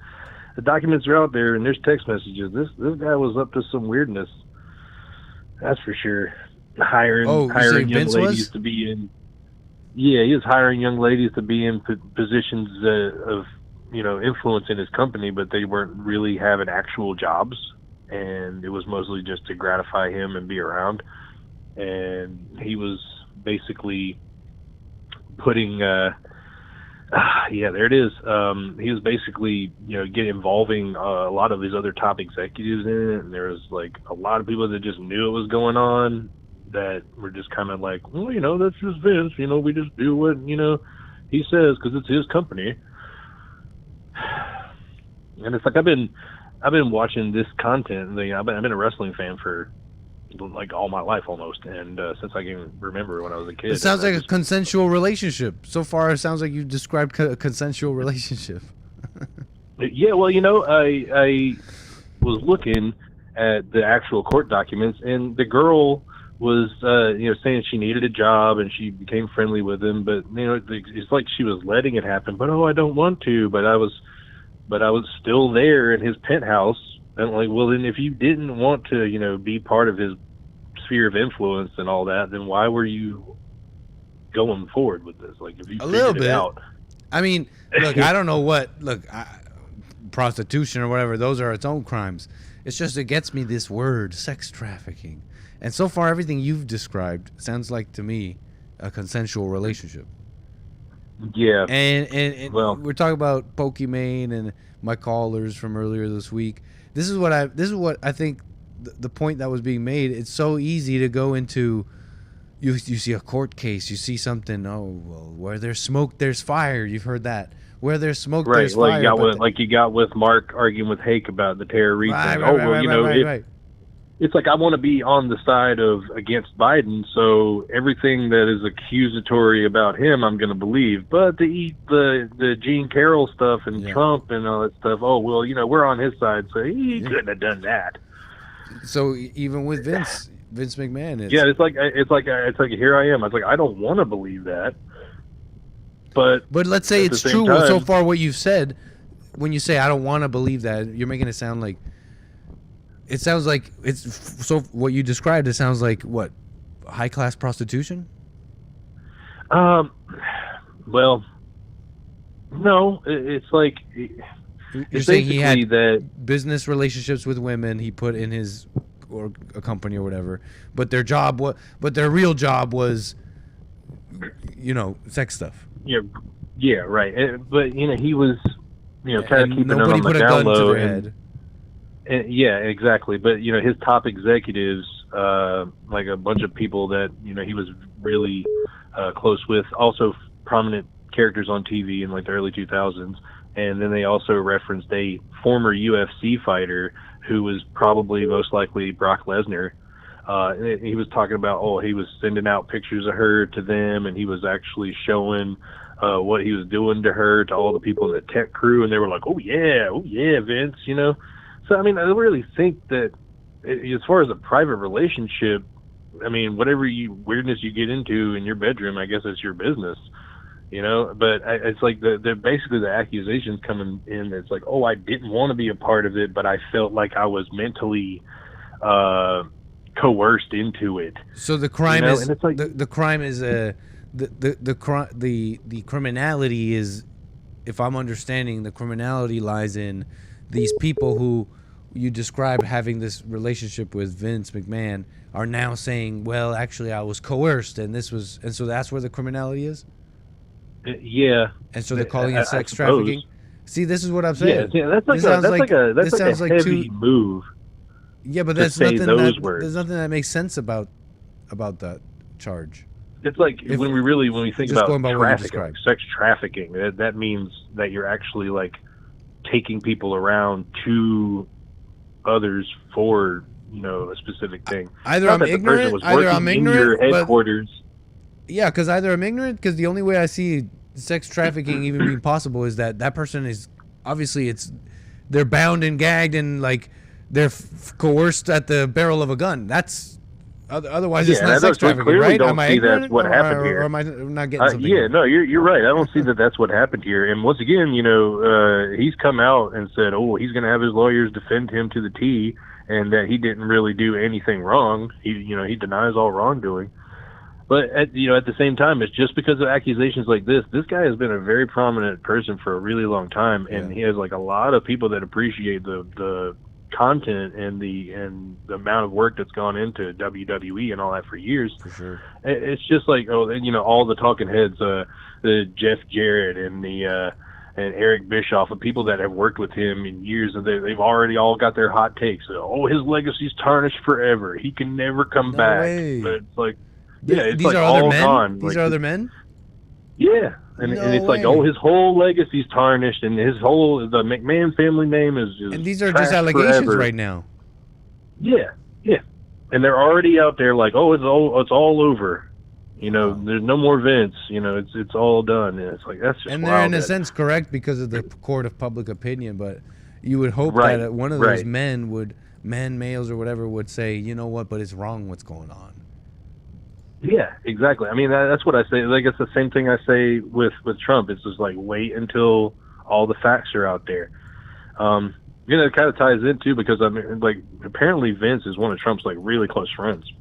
the documents are out there, and there's text messages. This guy was up to some weirdness. That's for sure. Hiring young ladies to be in. Yeah, he was hiring young ladies to be in positions of influence in his company, but they weren't really having actual jobs, and it was mostly just to gratify him and be around. And he was basically putting there it is. He was basically involving a lot of these other top executives in it, and there was like a lot of people that just knew it was going on that were just kind of like, well, that's just Vince, we just do what he says because it's his company. And it's like I've been watching this content. I've been a wrestling fan for like all my life almost, and since I can remember when I was a kid. It sounds like a consensual relationship. So far, it sounds like you've described a consensual relationship. Yeah, well, I was looking at the actual court documents, and the girl was, saying she needed a job, and she became friendly with him, but it's like she was letting it happen. But I don't want to. But I was still there in his penthouse. And like, well, then if you didn't want to, be part of his sphere of influence and all that, then why were you going forward with this? Like, if you figured it out. I mean, look, I don't know what. Look, prostitution or whatever; those are its own crimes. It's just it gets me this word, sex trafficking, and so far everything you've described sounds like to me a consensual relationship. Yeah, and well, we're talking about Pokimane and my callers from earlier this week. This is what I think the point that was being made. It's so easy to go into. You see a court case, you see something. Oh well, where there's smoke, there's fire. You've heard that. Where there's smoke, there's fire. You got with Mark arguing with Hake about the Tara Reid thing. It's like I want to be on the side of against Biden, so everything that is accusatory about him, I'm going to believe. But the Gene Carroll stuff and Trump and all that stuff, we're on his side, so he couldn't have done that. So even with Vince McMahon, it's like here I am. I was like, I don't want to believe that, But let's say at the it's same true time, so far what you've said. When you say I don't want to believe that, you're making it sound like it sounds like it's so. What you described, it sounds like what, high class prostitution. Well, no, it's like You're saying he had business relationships with women he put in his or a company or whatever, but their real job was, sex stuff. Yeah, right. But he was, kind of keeping it on nobody the put a down gun to low. their head. And yeah, exactly. But his top executives, like a bunch of people that he was really close with, also prominent characters on TV in like the early 2000s. And then they also referenced a former UFC fighter who was probably most likely Brock Lesnar. He was talking about, he was sending out pictures of her to them, and he was actually showing what he was doing to her to all the people in the tech crew, and they were like, oh yeah, Vince, So, I mean, I really think that as far as a private relationship, I mean, whatever weirdness you get into in your bedroom, I guess it's your business. But it's like basically the accusations coming in. It's like, I didn't want to be a part of it, but I felt like I was mentally coerced into it. So the crime is, and it's like, the crime is the criminality is, if I'm understanding, the criminality lies in these people who you describe having this relationship with Vince McMahon are now saying, well, actually I was coerced, and so that's where the criminality is. Yeah, and so they're calling it sex trafficking. See, this is what I'm saying. Yeah, that's like a heavy move. Yeah, but there's nothing that makes sense about that charge. It's like when we think about trafficking, sex trafficking, that means that you're actually like taking people around to others for a specific thing. Either I'm ignorant, in your headquarters. Yeah, because either I'm ignorant, because the only way I see sex trafficking even being possible is that person is obviously they're bound and gagged and like they're coerced at the barrel of a gun. That's otherwise it's not sex trafficking, right? Am I ignorant? That's what happened here. Or am I not getting something? Yeah, no, you're right. I don't see that that's what happened here. And once again, he's come out and said, he's going to have his lawyers defend him to the T, and that he didn't really do anything wrong. He denies all wrongdoing. But at the same time, it's just because of accusations like this. This guy has been a very prominent person for a really long time, and he has like a lot of people that appreciate the content and the amount of work that's gone into WWE and all that for years. For sure, it's just like all the talking heads, the Jeff Jarrett and the and Eric Bischoff, and people that have worked with him in years, and they've already all got their hot takes. His legacy's tarnished forever. He can never come back. Way. But it's like. Yeah, it's these like are all other men. gone. These are other men. Yeah, and it's like his whole legacy's tarnished, and the McMahon family name is just. And these are just allegations forever. Right now. Yeah, and they're already out there like, it's all over. There's no more Vince. It's all done. And it's like that's just. And they're in a sense correct because of the court of public opinion, but you would hope that one of those males or whatever would say, you know what, but it's wrong what's going on. Yeah, exactly. I mean, that's what I say. Like, it's the same thing I say with Trump. It's just like, wait until all the facts are out there. It kind of ties in too, because apparently Vince is one of Trump's like really close friends.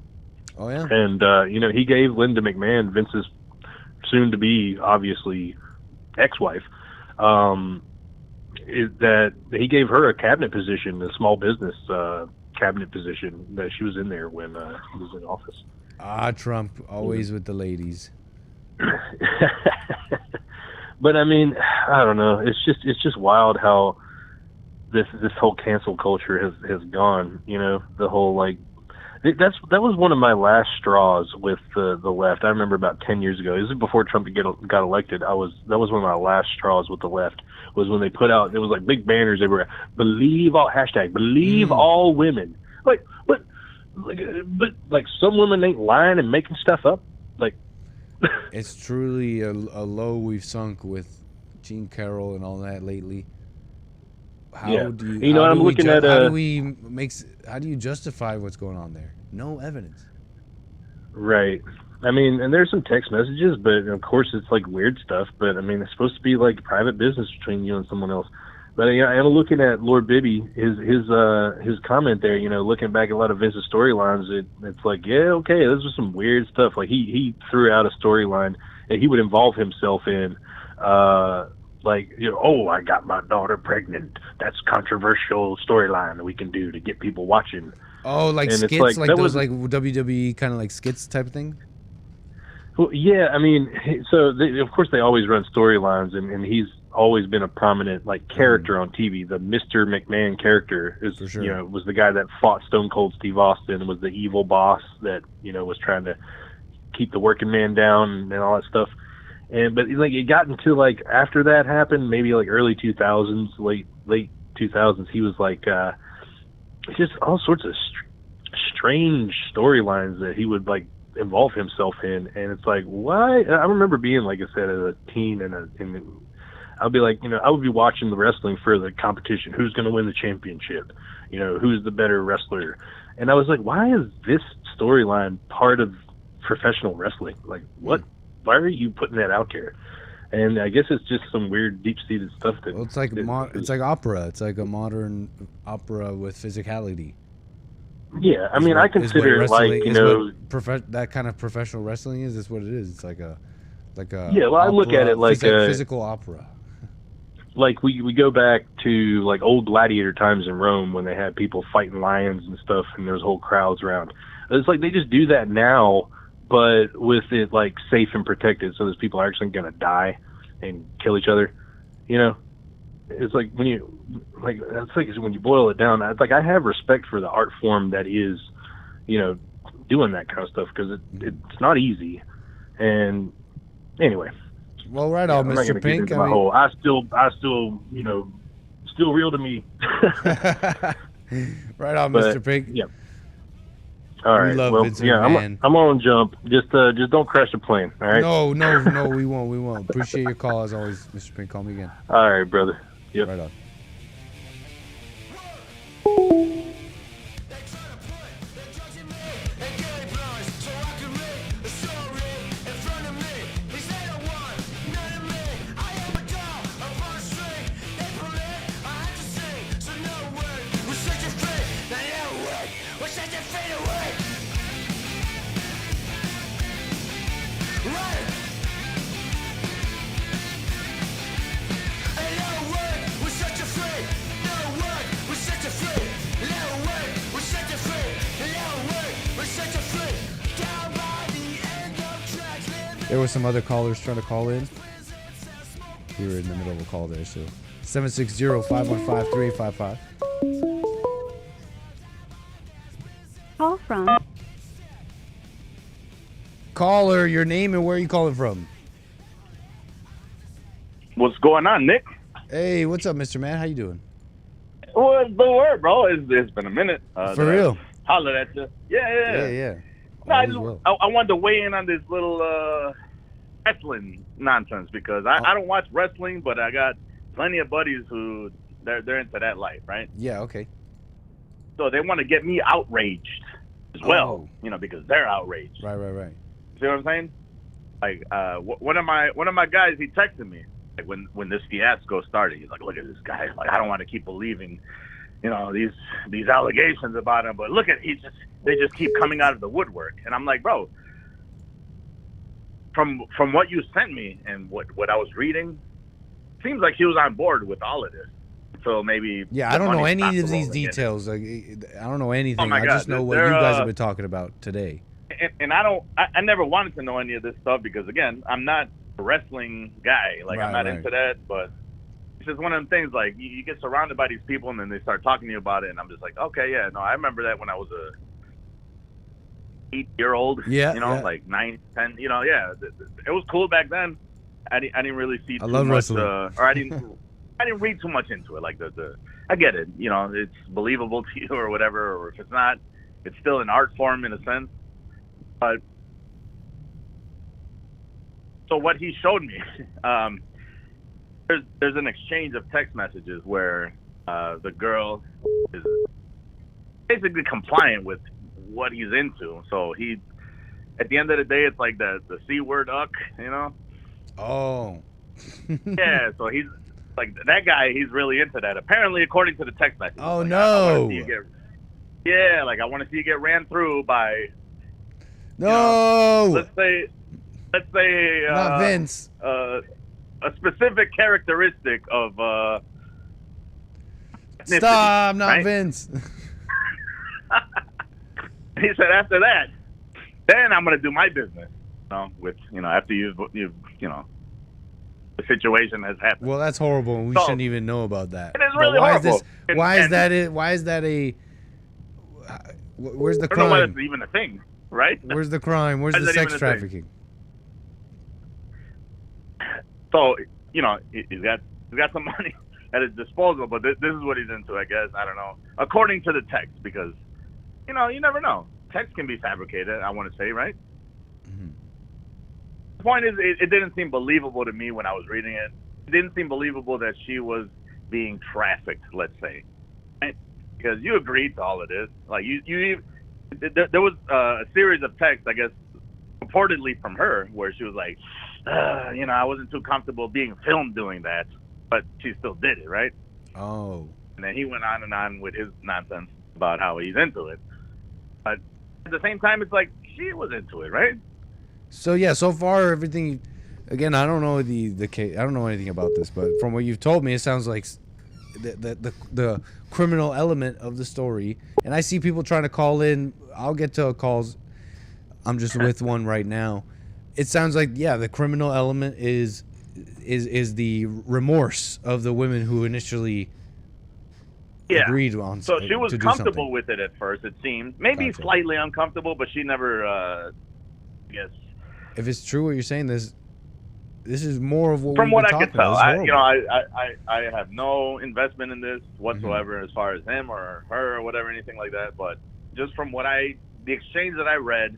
Oh yeah. And he gave Linda McMahon, Vince's soon to be obviously ex-wife, that he gave her a cabinet position, a small business cabinet position that she was in there when he was in office. Trump, always with the ladies. But I mean, I don't know. It's just wild how this whole cancel culture has gone. The whole that was one of my last straws with the left. I remember about 10 years ago. This is before Trump got elected. That was one of my last straws with the left. Was when they put out, it was like big banners everywhere. Believe all women. Like what? But some women ain't lying and making stuff up. Like, it's truly a low we've sunk with Gene Carroll and all that lately. How do you justify what's going on there? No evidence. Right. I mean, and there's some text messages, but of course it's like weird stuff. But I mean, it's supposed to be like private business between you and someone else. But I'm looking at Lord Bibby, his comment there. Looking back at a lot of Vince's storylines, it's like, yeah, okay, this was some weird stuff. Like he threw out a storyline that he would involve himself in. Like, oh, I got my daughter pregnant. That's controversial storyline that we can do to get people watching. Oh, like and skits, like those like WWE kind of like skits type of thing. Well, yeah, I mean, so of course they always run storylines, and he's always been a prominent like character on TV. The Mr. McMahon character is, sure. Was the guy that fought Stone Cold Steve Austin, was the evil boss that was trying to keep the working man down and all that stuff. But like it got into like after that happened, maybe like early 2000s, late 2000s, he was like just all sorts of strange storylines that he would like involve himself in, and it's like, why? I remember being, like I said, as a teen, and I'll be like, I would be watching the wrestling for the competition. Who's going to win the championship? Who's the better wrestler? And I was like, why is this storyline part of professional wrestling? Like, what? Why are you putting that out there? And I guess it's just some weird, deep-seated stuff that. Well, it's like it's like opera. It's like a modern opera with physicality. Yeah, I mean, I consider it like that kind of professional wrestling is. That's what it is. It's like a yeah. Well, I look at it like a physical opera. Like we go back to like old gladiator times in Rome when they had people fighting lions and stuff, and there was whole crowds around. It's like they just do that now, but with it like safe and protected, so those people are actually going to die and kill each other. It's like when you boil it down, I have respect for the art form that is, doing that kind of stuff, because it's not easy. And anyway. Well, right on, Mr. Pink. I still, still real to me. Right on, Mr. Pink. Yeah. All right. Love Vince McMahon. I'm on jump. Just don't crash the plane. All right. No, we won't. Appreciate your call as always, Mr. Pink. Call me again. All right, brother. Yep. Right on. There were some other callers trying to call in. We were in the middle of a call there, so 760-515-3855. Call from. Caller, your name and where are you calling from? What's going on, Nick? Hey, what's up, Mr. Man? How you doing? What's the word, bro? It's been a minute. For real? Hollered at you. Yeah. No, I wanted to weigh in on this little wrestling nonsense, because I don't watch wrestling, but I got plenty of buddies who they're into that life, right? Yeah, okay. So they want to get me outraged as well, because they're outraged. Right. See what I'm saying? Like one of my guys, he texted me like when this fiasco started. He's like, "Look at this guy. Like, I don't want to keep believing, these allegations about him, but look at they just keep coming out of the woodwork." And I'm like, bro, from what you sent me and what I was reading, it seems like he was on board with all of this. So maybe I don't know any of these details. Like, I don't know anything. Oh my God. I just know what you guys have been talking about today. And I never wanted to know any of this stuff, because again, I'm not a wrestling guy. Like, I'm not into that, but it's just one of them things, like you get surrounded by these people and then they start talking to you about it, and I'm just like, okay, yeah, no, I remember that when I was a 8-year-old, like 9, 10, it was cool back then. I didn't really see too much, or I didn't read too much into it. Like I get it, it's believable to you or whatever, or if it's not, it's still an art form in a sense. But so what he showed me, there's an exchange of text messages where the girl is basically compliant with what he's into. So at the end of the day, it's like the C word uck, you know? Oh. Yeah, so he's like that guy. He's really into that. Apparently, according to the text message. Oh, like, no. I want to see you get. Yeah, like I want to see you get ran through by. No. You know, let's say. Not Vince. A specific characteristic of. Stop, not right? Vince. He said after that, then I'm gonna do my business. You know, with after you know. The situation has happened. Well, that's horrible, and we shouldn't even know about that. It is really horrible. Why is that a? Where's the crime? I don't know why that's even a thing, right? Where's the crime? Where's the sex trafficking? So he's got some money at his disposal, but this is what he's into, I guess. I don't know. According to the text, because you never know. Text can be fabricated. I want to say, right? The point is, it didn't seem believable to me when I was reading it. It didn't seem believable that she was being trafficked, let's say, right? Because you agreed to all of this. Like there was a series of texts, I guess, purportedly from her, where she was like, I wasn't too comfortable being filmed doing that, but she still did it, right? Oh. And then he went on and on with his nonsense about how he's into it. But at the same time, it's like she was into it, right? So yeah, so far everything. Again, I don't know the case. I don't know anything about this, but from what you've told me, it sounds like the criminal element of the story. And I see people trying to call in. I'll get to calls. I'm just with one right now. It sounds like the criminal element is the remorse of the women who initially agreed on. So she was to do comfortable something. with it at first. It seemed maybe slightly uncomfortable, but she never. I guess. If it's true what you're saying, this is more of what from we've what been I could talking tell. about. I have no investment in this whatsoever Mm-hmm. as far as him or her or whatever, anything like that. But just from what the exchange that I read,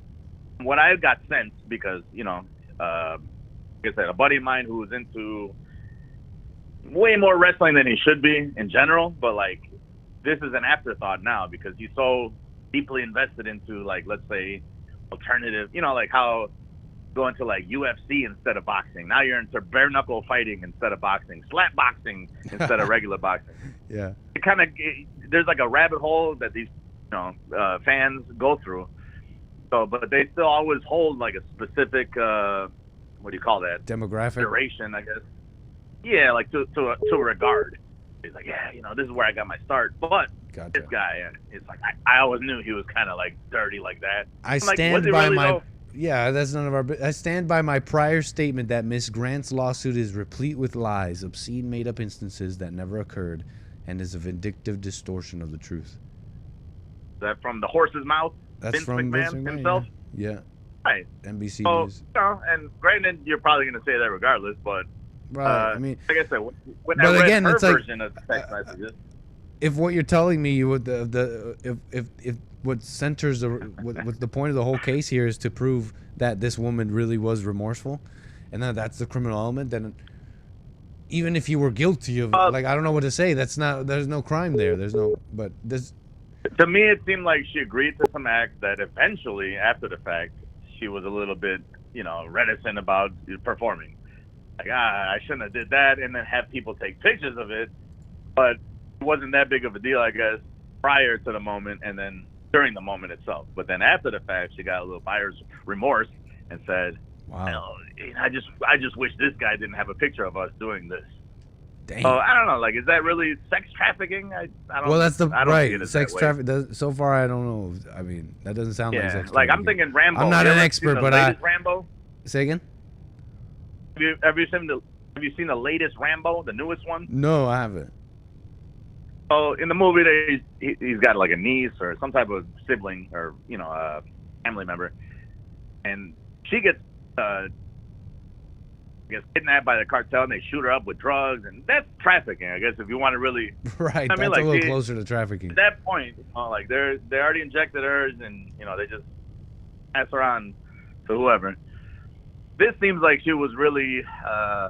what I got sent, because like I said, a buddy of mine who was into way more wrestling than he should be in general, but like this is an afterthought now because he's so deeply invested into, like, let's say, alternative, like how going to like UFC instead of boxing. Now you're into bare knuckle fighting instead of boxing, slap boxing instead of regular boxing. Yeah. It kind of, there's like a rabbit hole that these fans go through. So, but they still always hold like a specific what do you call that? Demographic. Duration, I guess. Yeah, like to a regard. He's like, this is where I got my start. But this guy, it's like I always knew he was kind of like dirty like that. I I'm stand like, by really my. though? Yeah, that's none of our. I stand by my prior statement that Miss Grant's lawsuit is replete with lies, obscene, made-up instances that never occurred, and is a vindictive distortion of the truth. Is that from the horse's mouth? That's Vince from McMahon Vince McMahon himself. Yeah. Right. NBC So, News. and granted, you're probably going to say that regardless, but Right. I mean, like I said, when but I read again, her it's like, version of the text messages, if what you're telling me, if what centers what the point of the whole case here is to prove that this woman really was remorseful, and that's the criminal element, then even if you were guilty of I don't know what to say. There's no crime there. But this. To me, it seemed like she agreed to some acts that eventually, after the fact, she was a little bit, reticent about performing. Like, I shouldn't have did that, and then have people take pictures of it. But it wasn't that big of a deal, I guess, prior to the moment, and then during the moment itself. But then after the fact, she got a little buyer's remorse and said, "Wow, I just wish this guy didn't have a picture of us doing this." Dang. So I don't know. Like, is that really sex trafficking? I don't. Well, that's the I don't see it right. as Sex that way. trafficking. So far, I don't know. I mean, that doesn't sound like sex like trafficking. I'm thinking Rambo. I'm not You an ever expert, seen the but latest Rambo? Say again. Have you seen the latest Rambo, the newest one? No, I haven't. So in the movie, he's got like a niece or some type of sibling or a family member, and she gets kidnapped by the cartel, and they shoot her up with drugs, and that's trafficking, I guess, if you want to really. Right, I mean, that's like, a little closer to trafficking. At that point, like they already injected hers, and they just pass her on to whoever. This seems like she was really, a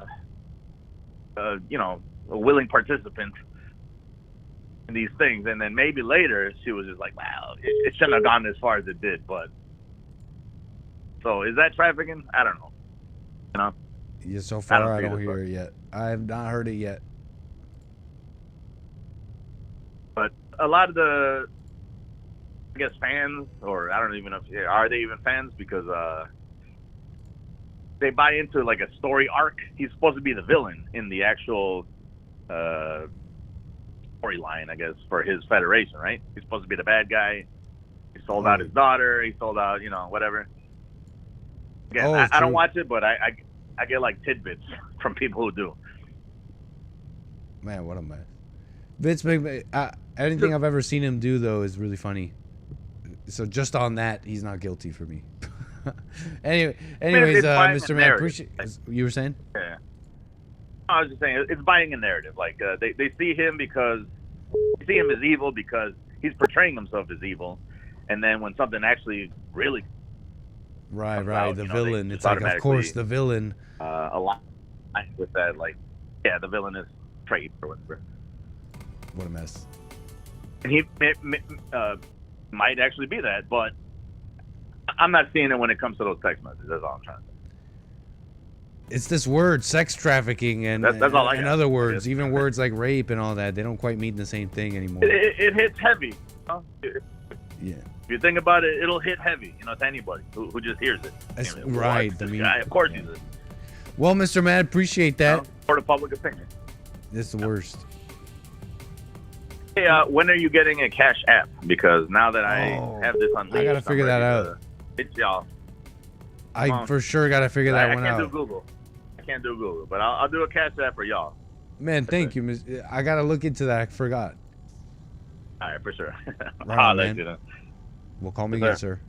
willing participant in these things, and then maybe later she was just like, wow, it shouldn't have gone as far as it did, but So is that trafficking? I don't know. You know. Yeah, so far I don't hear it yet. I have not heard it yet. But a lot of the, I guess, fans, or I don't even know if are they even fans, because they buy into like a story arc. He's supposed to be the villain in the actual storyline, I guess, for his federation, right? He's supposed to be the bad guy. He sold out his daughter. He sold out, whatever. Again, I don't watch it, but I get like tidbits from people who do. Man, what a mess. Vince McMahon, anything I've ever seen him do, though, is really funny. So just on that, he's not guilty for me. Anyways, Mr. Man, appreciate you were saying? Yeah. I was just saying, it's buying a narrative. Like, they see him because they see him as evil because he's portraying himself as evil. And then when something actually really Right, the villain. It's like, of course, the villain. A lot with that, like, yeah, the villain is trade or whatever. What a mess. And he might actually be that, but I'm not seeing it when it comes to those text messages. That's all I'm trying to say. It's this word, sex trafficking, and that's all I and got. other words, even words like rape and all that. They don't quite mean the same thing anymore. It hits heavy. Yeah. If you think about it, it'll hit heavy, to anybody who just hears it. That's right. This guy, of course he's a... Well, Mr. Mad, appreciate that. For the public opinion. It's the worst. Hey, when are you getting a Cash App? Because now that I have this unleashed, I gotta figure that out. It's y'all. I for sure gotta figure that one out. I can't do Google, but I'll do a Cash App for y'all. Man, thank you. I gotta look into that. I forgot. All right, for sure. Right on, man. Well, call me again, sir.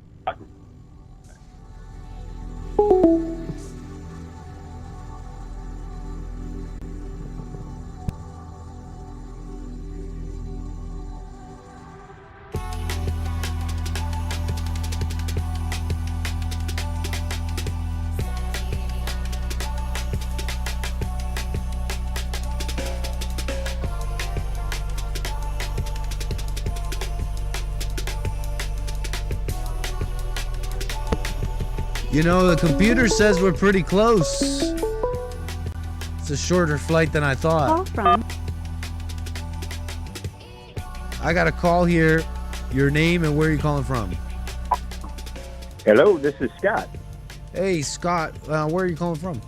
The computer says we're pretty close. It's a shorter flight than I thought. Call from. I got a call here. Your name and where are you calling from? Hello, this is Scott. Hey, Scott. Where are you calling from?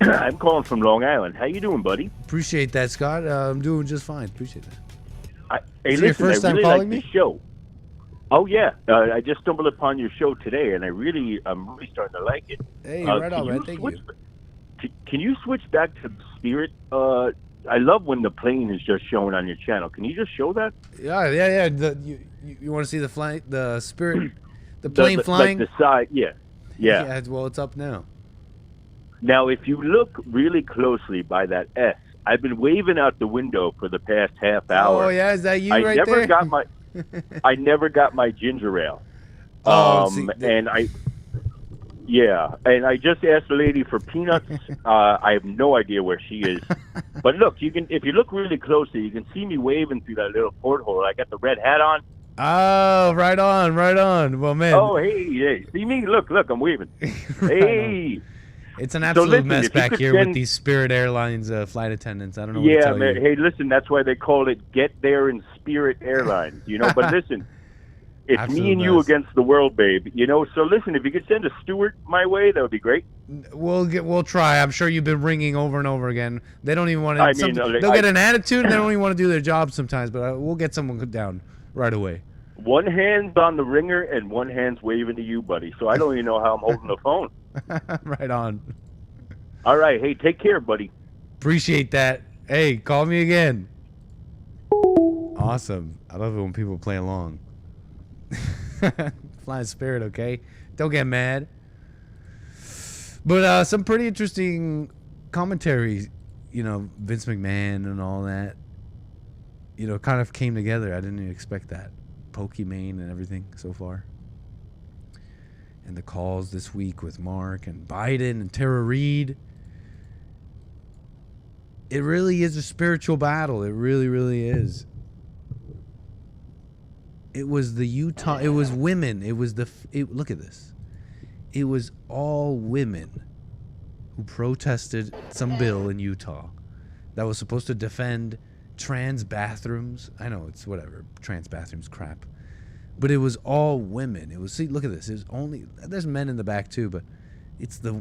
I'm calling from Long Island. How you doing, buddy? Appreciate that, Scott. I'm doing just fine. Appreciate that. Hey, Is listen, it your first time really calling like me? The show. Oh yeah, I just stumbled upon your show today, and I'm really starting to like it. Hey, right on, man. Thank you. Can you switch back to Spirit? I love when the plane is just showing on your channel. Can you just show that? Yeah. You want to see the flight, the Spirit, the plane flying? Like the side, yeah. Yeah. Well, it's up now. Now, if you look really closely by that S, I've been waving out the window for the past half hour. Oh yeah, is that you right there? I never got my ginger ale. And I just asked the lady for peanuts. I have no idea where she is. But look, if you look really closely, you can see me waving through that little porthole. I got the red hat on. Oh, right on. Well, man. Oh, hey, see me? Look, I'm waving. Hey. It's an absolute mess back here with these Spirit Airlines flight attendants. I don't know what to tell man. you. Hey, listen, that's why they call it Get There in Spirit Airlines, But listen, it's Absolute me and you against the world, babe, So listen, if you could send a steward my way, that would be great. We'll try. I'm sure you've been ringing over and over again. They don't even want to. They'll get an attitude and they don't even want to do their job sometimes, but we'll get someone down right away. One hand's on the ringer and one hand's waving to you, buddy. So I don't even know how I'm holding the phone. Right on. All right. Hey, take care, buddy. Appreciate that. Hey, call me again. Awesome. I love it when people play along. Flying Spirit, okay? Don't get mad. But some pretty interesting commentary, Vince McMahon and all that. Kind of came together. I didn't even expect that. Pokemon and everything so far. And the calls this week with Mark and Biden and Tara Reid. It really is a spiritual battle. It really, really is. It was the Utah. It was women. It was look at this. it was all women who protested some bill in Utah that was supposed to defend trans bathrooms. I know it's whatever, trans bathrooms crap. But it was all women. It was, see, look at this. It was only, there's men in the back too, but it's the,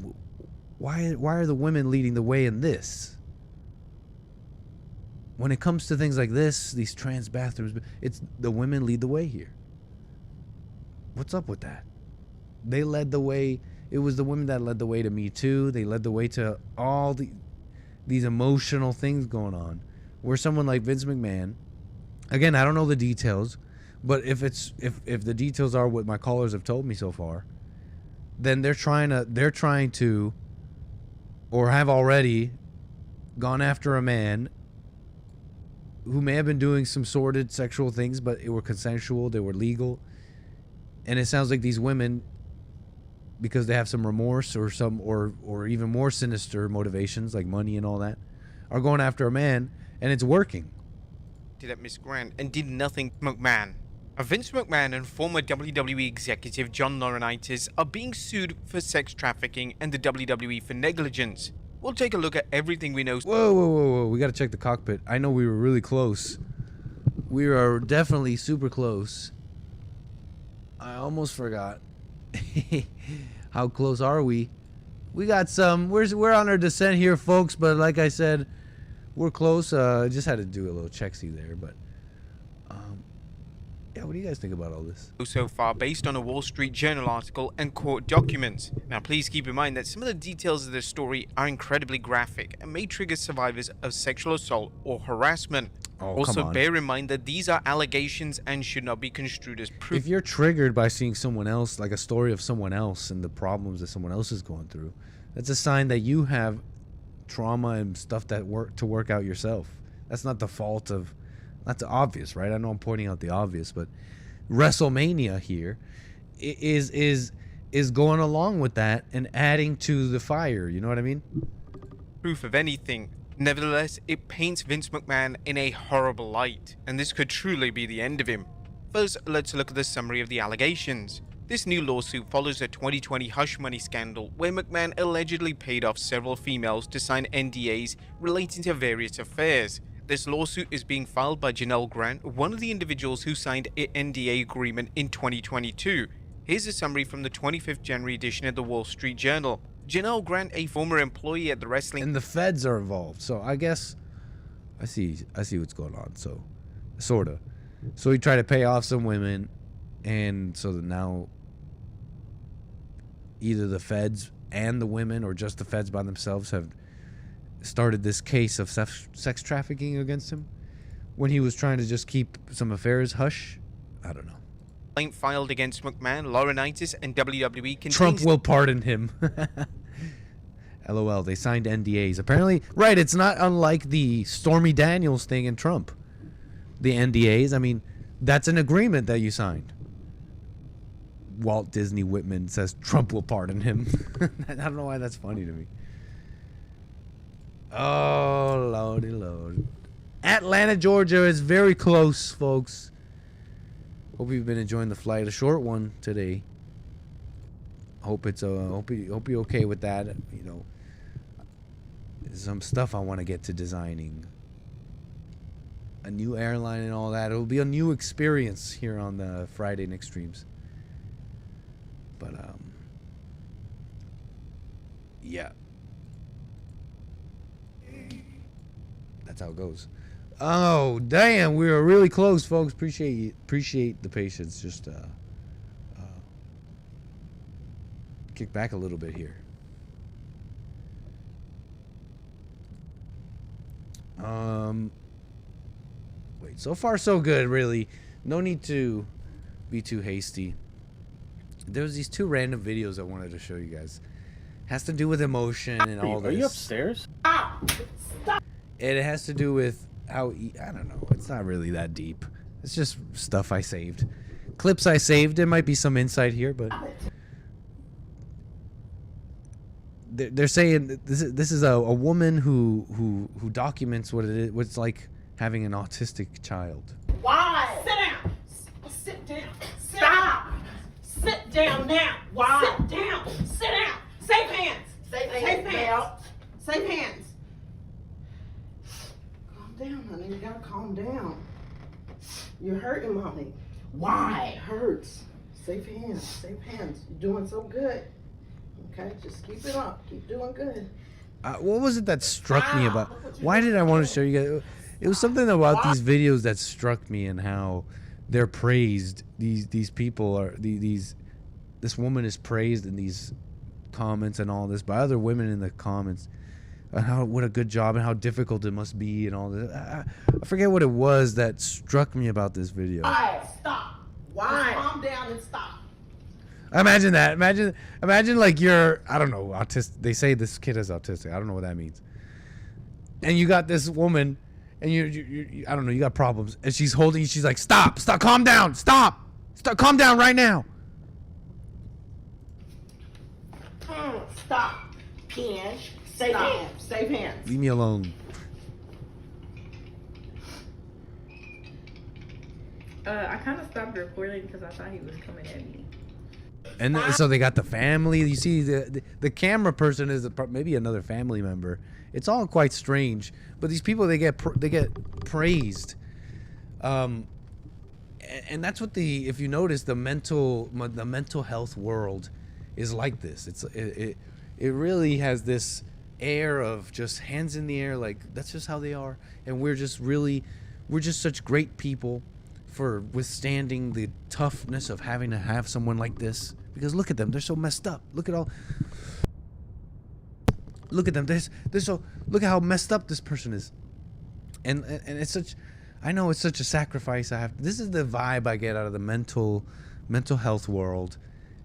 why are the women leading the way in this? When it comes to things like this, these trans bathrooms, it's the women lead the way here. What's up with that? They led the way. It was the women that led the way to Me Too. They led the way to all these emotional things going on. Where someone like Vince McMahon, again, I don't know the details, but if the details are what my callers have told me so far, then they're trying to, or have already gone after a man who may have been doing some sordid sexual things, but it were consensual, they were legal. And it sounds like these women, because they have some remorse or some or even more sinister motivations like money and all that, are going after a man, and it's working. Did at Miss Grant and did nothing to McMahon. Vince McMahon and former WWE executive John Laurinaitis are being sued for sex trafficking and the WWE for negligence. We'll take a look at everything we know. Whoa. We got to check the cockpit. I know we were really close. We are definitely super close. I almost forgot. How close are we? We got some. We're on our descent here, folks, but like I said, we're close. Just had to do a little checksy there, but yeah, what do you guys think about all this? So far, based on a Wall Street Journal article and court documents. Now, please keep in mind that some of the details of this story are incredibly graphic and may trigger survivors of sexual assault or harassment. Also, bear in mind that these are allegations and should not be construed as proof. If you're triggered by seeing someone else, like a story of someone else and the problems that someone else is going through, that's a sign that you have trauma and stuff that work out yourself. That's not the fault of, that's obvious, right? I know I'm pointing out the obvious, but WrestleMania here is going along with that and adding to the fire. You know what I mean? Proof of anything. Nevertheless, it paints Vince McMahon in a horrible light, and this could truly be the end of him. First, let's look at the summary of the allegations. This new lawsuit follows a 2020 hush money scandal where McMahon allegedly paid off several females to sign NDAs relating to various affairs. This lawsuit is being filed by Janelle Grant, one of the individuals who signed an NDA agreement in 2022. Here's a summary from the 25th January edition of the Wall Street Journal. Janelle Grant, a former employee at the wrestling... And the feds are involved, so I guess... I see what's going on, so... Sorta. So he tried to pay off some women, and so that now... either the feds and the women, or just the feds by themselves, have started this case of sex trafficking against him when he was trying to just keep some affairs hush. I don't know. Complaint filed against McMahon, Laurinaitis, and WWE contains... Trump will pardon him. LOL, they signed NDAs. Apparently, right, it's not unlike the Stormy Daniels thing in Trump. The NDAs, I mean, that's an agreement that you signed. Walt Disney Whitman says Trump will pardon him. I don't know why that's funny to me. Oh, lordy lord. Atlanta, Georgia is very close, folks. Hope you've been enjoying the flight. A short one today. Hope it's hope you're okay with that. You know, there's some stuff I want to get to designing. A new airline and all that. It'll be a new experience here on the Friday Nick streams. But yeah. That's how it goes. Oh, damn, we were really close, folks. Appreciate the patience. Just kick back a little bit here. Wait, so far so good, really. No need to be too hasty. There was these two random videos I wanted to show you guys. Has to do with emotion and all this. Are you upstairs? It has to do with how, I don't know, it's not really that deep. It's just stuff I saved. Clips I saved. There might be some insight here, but they're saying this is a woman who documents what it is, what it's like having an autistic child. Why? Sit down. Sit down. Stop. Sit down now. Why? Sit down. Why? It hurts. Safe hands. Safe hands. You're doing so good. Okay, just keep it up. Keep doing good. What was it that struck me about? Why did I want to show you guys? It was something about these videos that struck me and how they're praised. These people are these. This woman is praised in these comments and all this by other women in the comments. And what a good job and how difficult it must be and all this. I forget what it was that struck me about this video. Why? Stop. Why? Just calm down and stop. Imagine that. Imagine like you're, I don't know, autistic. They say this kid is autistic. I don't know what that means. And you got this woman, and you I don't know, you got problems, and she's holding you. She's like, stop, calm down, stop, calm down right now. Stop. Ken. Safe hands. Safe hands. Leave me alone. I kind of stopped recording because I thought he was coming at me. And so they got the family. You see, the camera person is maybe another family member. It's all quite strange. But these people, they get praised, and that's what if you notice, the mental health world is like this. It really has this air of just hands in the air, like that's just how they are, and we're just such great people for withstanding the toughness of having to have someone like this. Because look at them, they're so messed up. Look at them, look at how messed up this person is. And it's such, I know it's such a sacrifice I have. This is the vibe I get out of the mental health world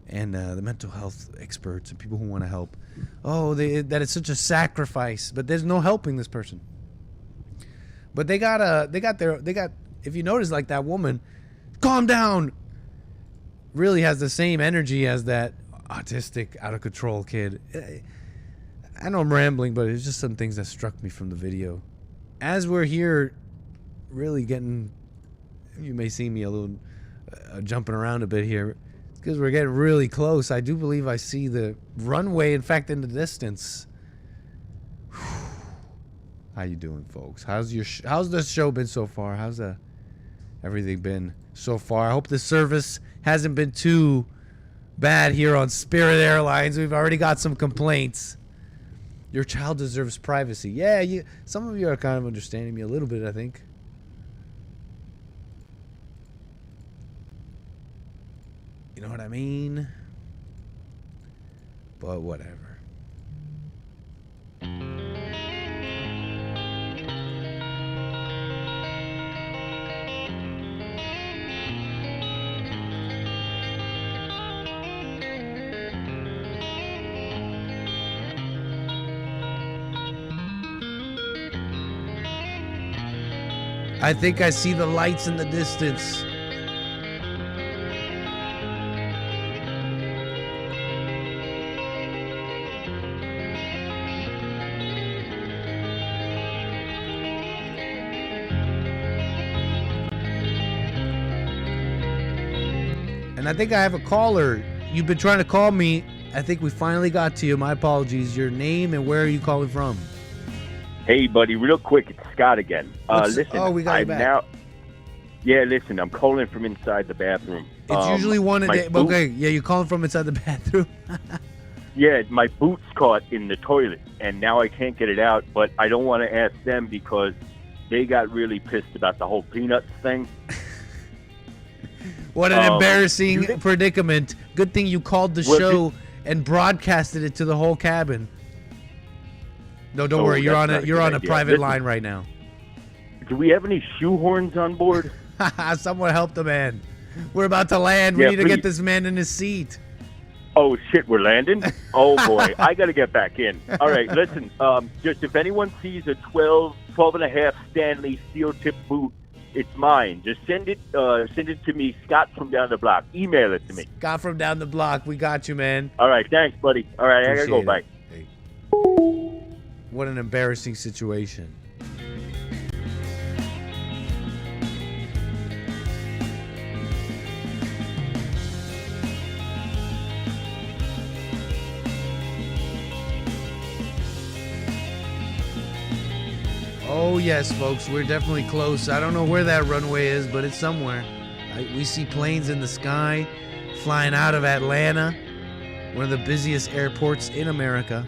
and the mental health experts and people who want to help. Oh, that it's such a sacrifice, but there's no helping this person. But they got if you notice, like that woman, calm down, really has the same energy as that autistic, out of control kid. I know I'm rambling, but it's just some things that struck me from the video. As we're here, really getting, you may see me a little jumping around a bit here, because we're getting really close. I do believe I see the runway, in fact, in the distance. How you doing, folks? How's the show been so far? How's everything been so far? I hope the service hasn't been too bad here on Spirit Airlines. We've already got some complaints. Your child deserves privacy. Yeah, some of you are kind of understanding me a little bit, I think. You know what I mean? But whatever. I think I see the lights in the distance. And I think I have a caller. You've been trying to call me. I think we finally got to you. My apologies. Your name and where are you calling from? Hey, buddy, real quick, it's Scott again. Listen, we got you back. Listen, I'm calling from inside the bathroom. It's usually one a day. Okay, yeah, you're calling from inside the bathroom? Yeah, my boot's caught in the toilet, and now I can't get it out, but I don't want to ask them because they got really pissed about the whole peanuts thing. What an embarrassing predicament. Good thing you called the show and broadcasted it to the whole cabin. No, don't worry. You're on a private line right now. Do we have any shoehorns on board? Someone help the man. We're about to land. We need to get this man in his seat. Oh, shit, we're landing? Oh, boy. I got to get back in. All right, listen. Just if anyone sees a 12 and a half Stanley steel tip boot, it's mine. Just send it to me, Scott from down the block. Email it to me. Scott from down the block. We got you, man. All right, thanks, buddy. All right, I got to go. Bye. Hey. What an embarrassing situation. Oh yes, folks, we're definitely close. I don't know where that runway is, but it's somewhere. We see planes in the sky flying out of Atlanta, one of the busiest airports in America.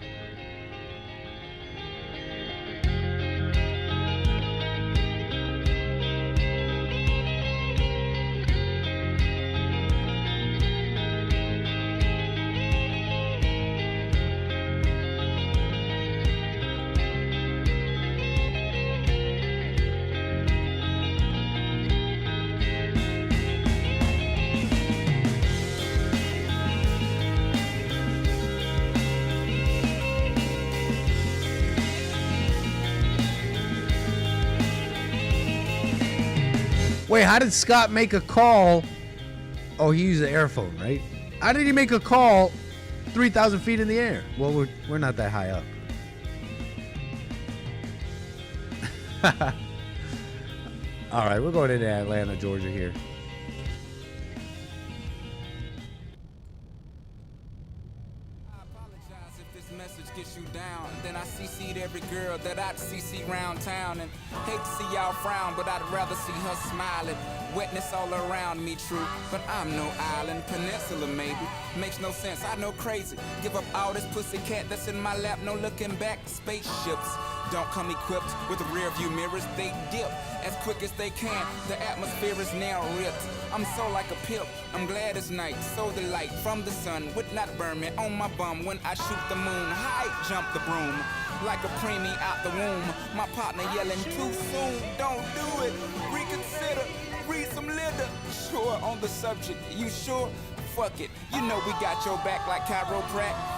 Wait, how did Scott make a call? Oh, he used an airphone, right? How did he make a call 3,000 feet in the air? Well, we're not that high up. All right, we're going into Atlanta, Georgia here. Gets you down. Then I CC'd every girl that I'd CC round town, and hate to see y'all frown, but I'd rather see her smiling. Wetness all around me, true, but I'm no island, peninsula maybe. Makes no sense, I know crazy. Give up all this pussy cat that's in my lap, no looking back. Spaceships don't come equipped with rear view mirrors, they dip as quick as they can. The atmosphere is now ripped. I'm so like a pimp, I'm glad it's night. So the light from the sun would not burn me on my bum when I shoot the moon. High jump the broom like a preemie out the womb. My partner yelling too soon, don't do it. Reconsider, read some litter. Sure on the subject, you sure? Fuck it, you know we got your back like chiropractic.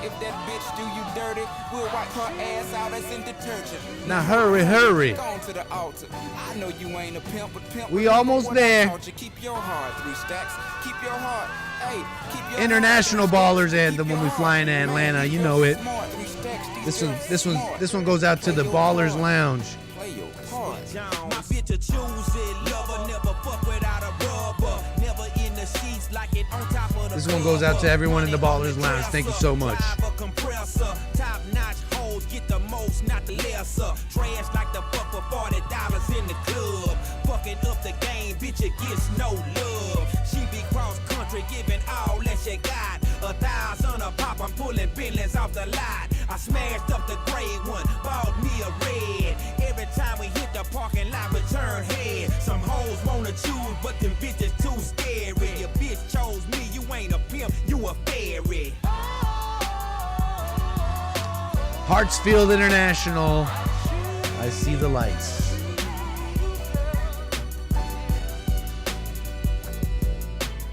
If that bitch do you dirty, we'll wipe her ass out as in detergent. Now hurry. Go to the altar. I know you ain't a pimp, but pimp. We almost there. Keep your heart, 3 stacks. Keep your heart. Hey, keep your International Ballers anthem when we fly into Atlanta, you know it. This one goes out to the Ballers Lounge. Play your part. My bitch a choose it, lover, never fuck without a rubber. Never in the sheets like it on top of the. This one goes out to everyone in the Ballers Lounge. Thank you so much. Top notch hoes get the most, not the lesser. Trash like the fuck for $40 in the club. Fucking up the game, bitch, it gets no love. She be cross country, giving all that she got. 1,000 a pop, I'm pulling billions off the lot. I smashed up the gray one, bought me a red. Every time we hit the parking lot, we turn head. Some hoes wanna choose, but them bitches too scary. Your bitch chose me, you ain't a pimp, you a fairy. Hartsfield International. I see the lights.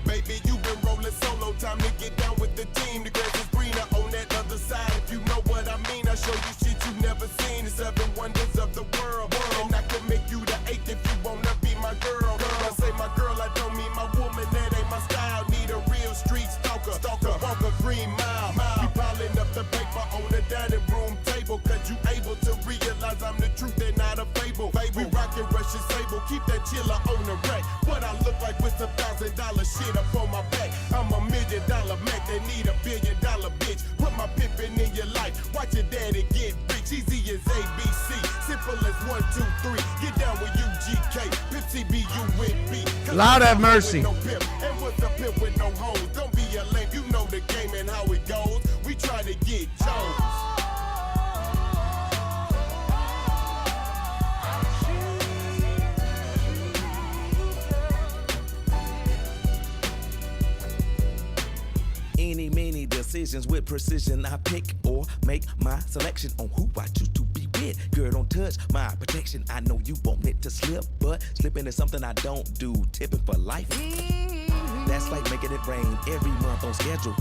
Baby, you been rolling solo, time to get down with the team. The grass is greener on that other side. If you know what I mean, I show you shit you never seen. The 7 wonders of the world. And I can make you the 8th if you wanna be my girl. When I say my girl, I don't mean my woman, that ain't my style. Need a real street stalker, walk a green mile. We piling up the paper on the dining room table, cause you able to realize I'm the truth and not a fable. We rockin' Russian sable, keep that chiller on the rack. What I look like with some $1,000 shit up on my back. I'm $1 million Mac, they need $1 billion bitch. Put my pimpin' in your life, watch your daddy get rich. Easy as ABC, simple as 1, 2, 3. Get down with UGK, Pimp CBU with B. Lord have mercy. And what's a pimp with no hoes? Don't be a lame, you know the game and how it goes. We try to get Jones. Many decisions with precision. I pick or make my selection on who I choose to be with. Girl, don't touch my protection. I know you want it to slip, but slipping is something I don't do. Tipping for life. That's like making it rain every month on schedule.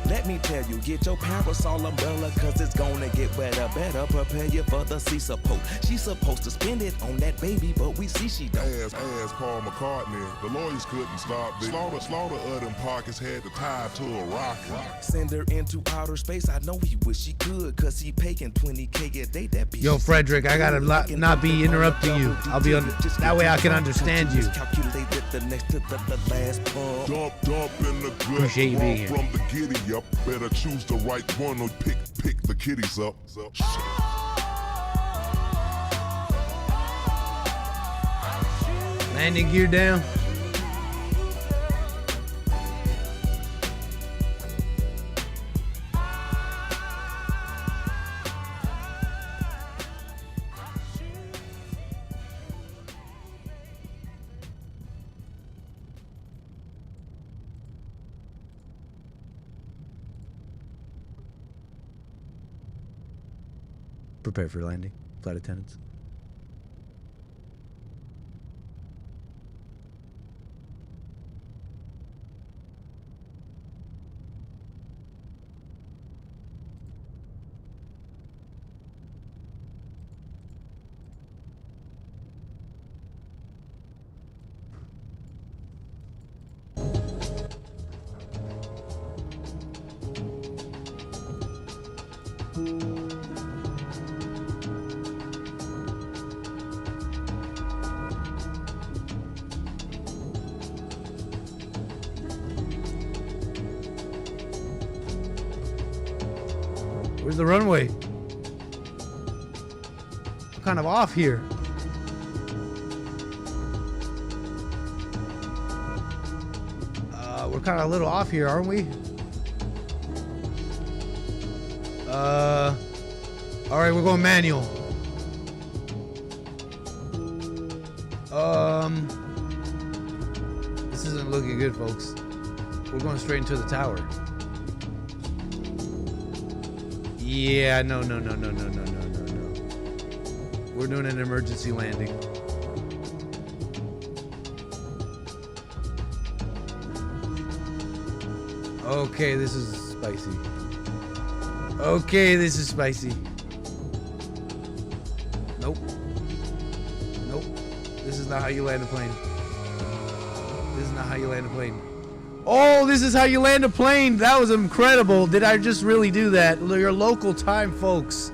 Let me tell you, get your parasol umbrella, cause it's gonna get wetter. Better prepare you for the sea support. She's supposed to spend it on that baby, but we see she don't. Ask Paul McCartney, the lawyers couldn't stop this. Slaughter of them pockets had to tie to a rocket. Send her into outer space, I know he wish he could, cause he paying $20K a day. That bitch. Yo, Frederick, I gotta not be interrupting you. I'll be on that way I can understand you. Calculate the next to the last pump. Dump in the gut. Appreciate you being here. From the giddy up, better choose the right one or pick the kitties up. Landing gear down. Prepare for landing, flight attendants. Where's the runway? I'm kind of off here. We're kind of a little off here, aren't we? All right, we're going manual. This isn't looking good, folks. We're going straight into the tower. Yeah, no. We're doing an emergency landing. Okay, this is spicy. Okay, this is spicy. Nope. This is not how you land a plane. This is not how you land a plane. Oh, this is how you land a plane. That was incredible. Did I just really do that? Your local time, folks.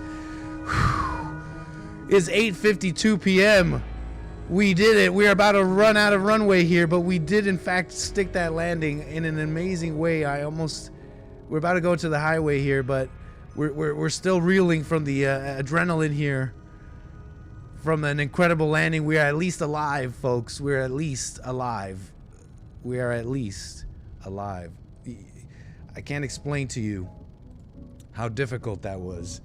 It's 8:52 p.m. We did it. We're about to run out of runway here, but we did in fact stick that landing in an amazing way. We're about to go to the highway here, but we're still reeling from the adrenaline here. From an incredible landing. We are at least alive, folks. We're at least alive. We are at least alive. I can't explain to you how difficult that was,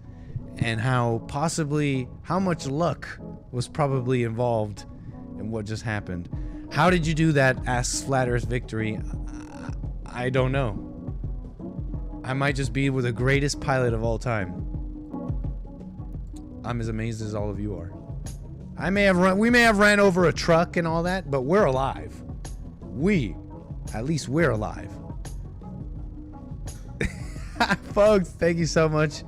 and how much luck was probably involved in what just happened. How did you do that? Asks Flat Earth Victory. I don't know. I might just be the greatest pilot of all time. I'm as amazed as all of you are. We may have ran over a truck and all that, but we're alive. At least we're alive. Folks, thank you so much.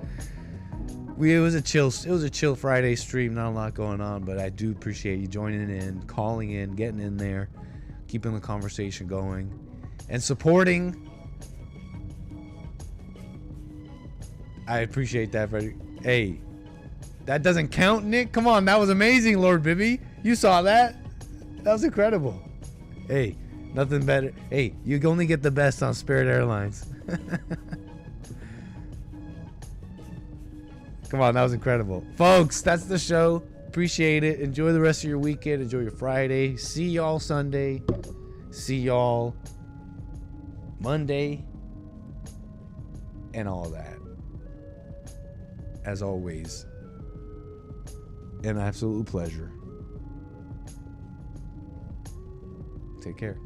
It was a chill Friday stream, not a lot going on, but I do appreciate you joining in, calling in, getting in there, keeping the conversation going, and supporting. I appreciate that, Freddie. Hey, that doesn't count, Nick. Come on, that was amazing, Lord Bibby. You saw that? That was incredible. Hey, nothing better. Hey, you only get the best on Spirit Airlines. Come on, that was incredible. Folks, that's the show. Appreciate it. Enjoy the rest of your weekend. Enjoy your Friday. See y'all Sunday. See y'all Monday. And all that. As always, an absolute pleasure. Take care.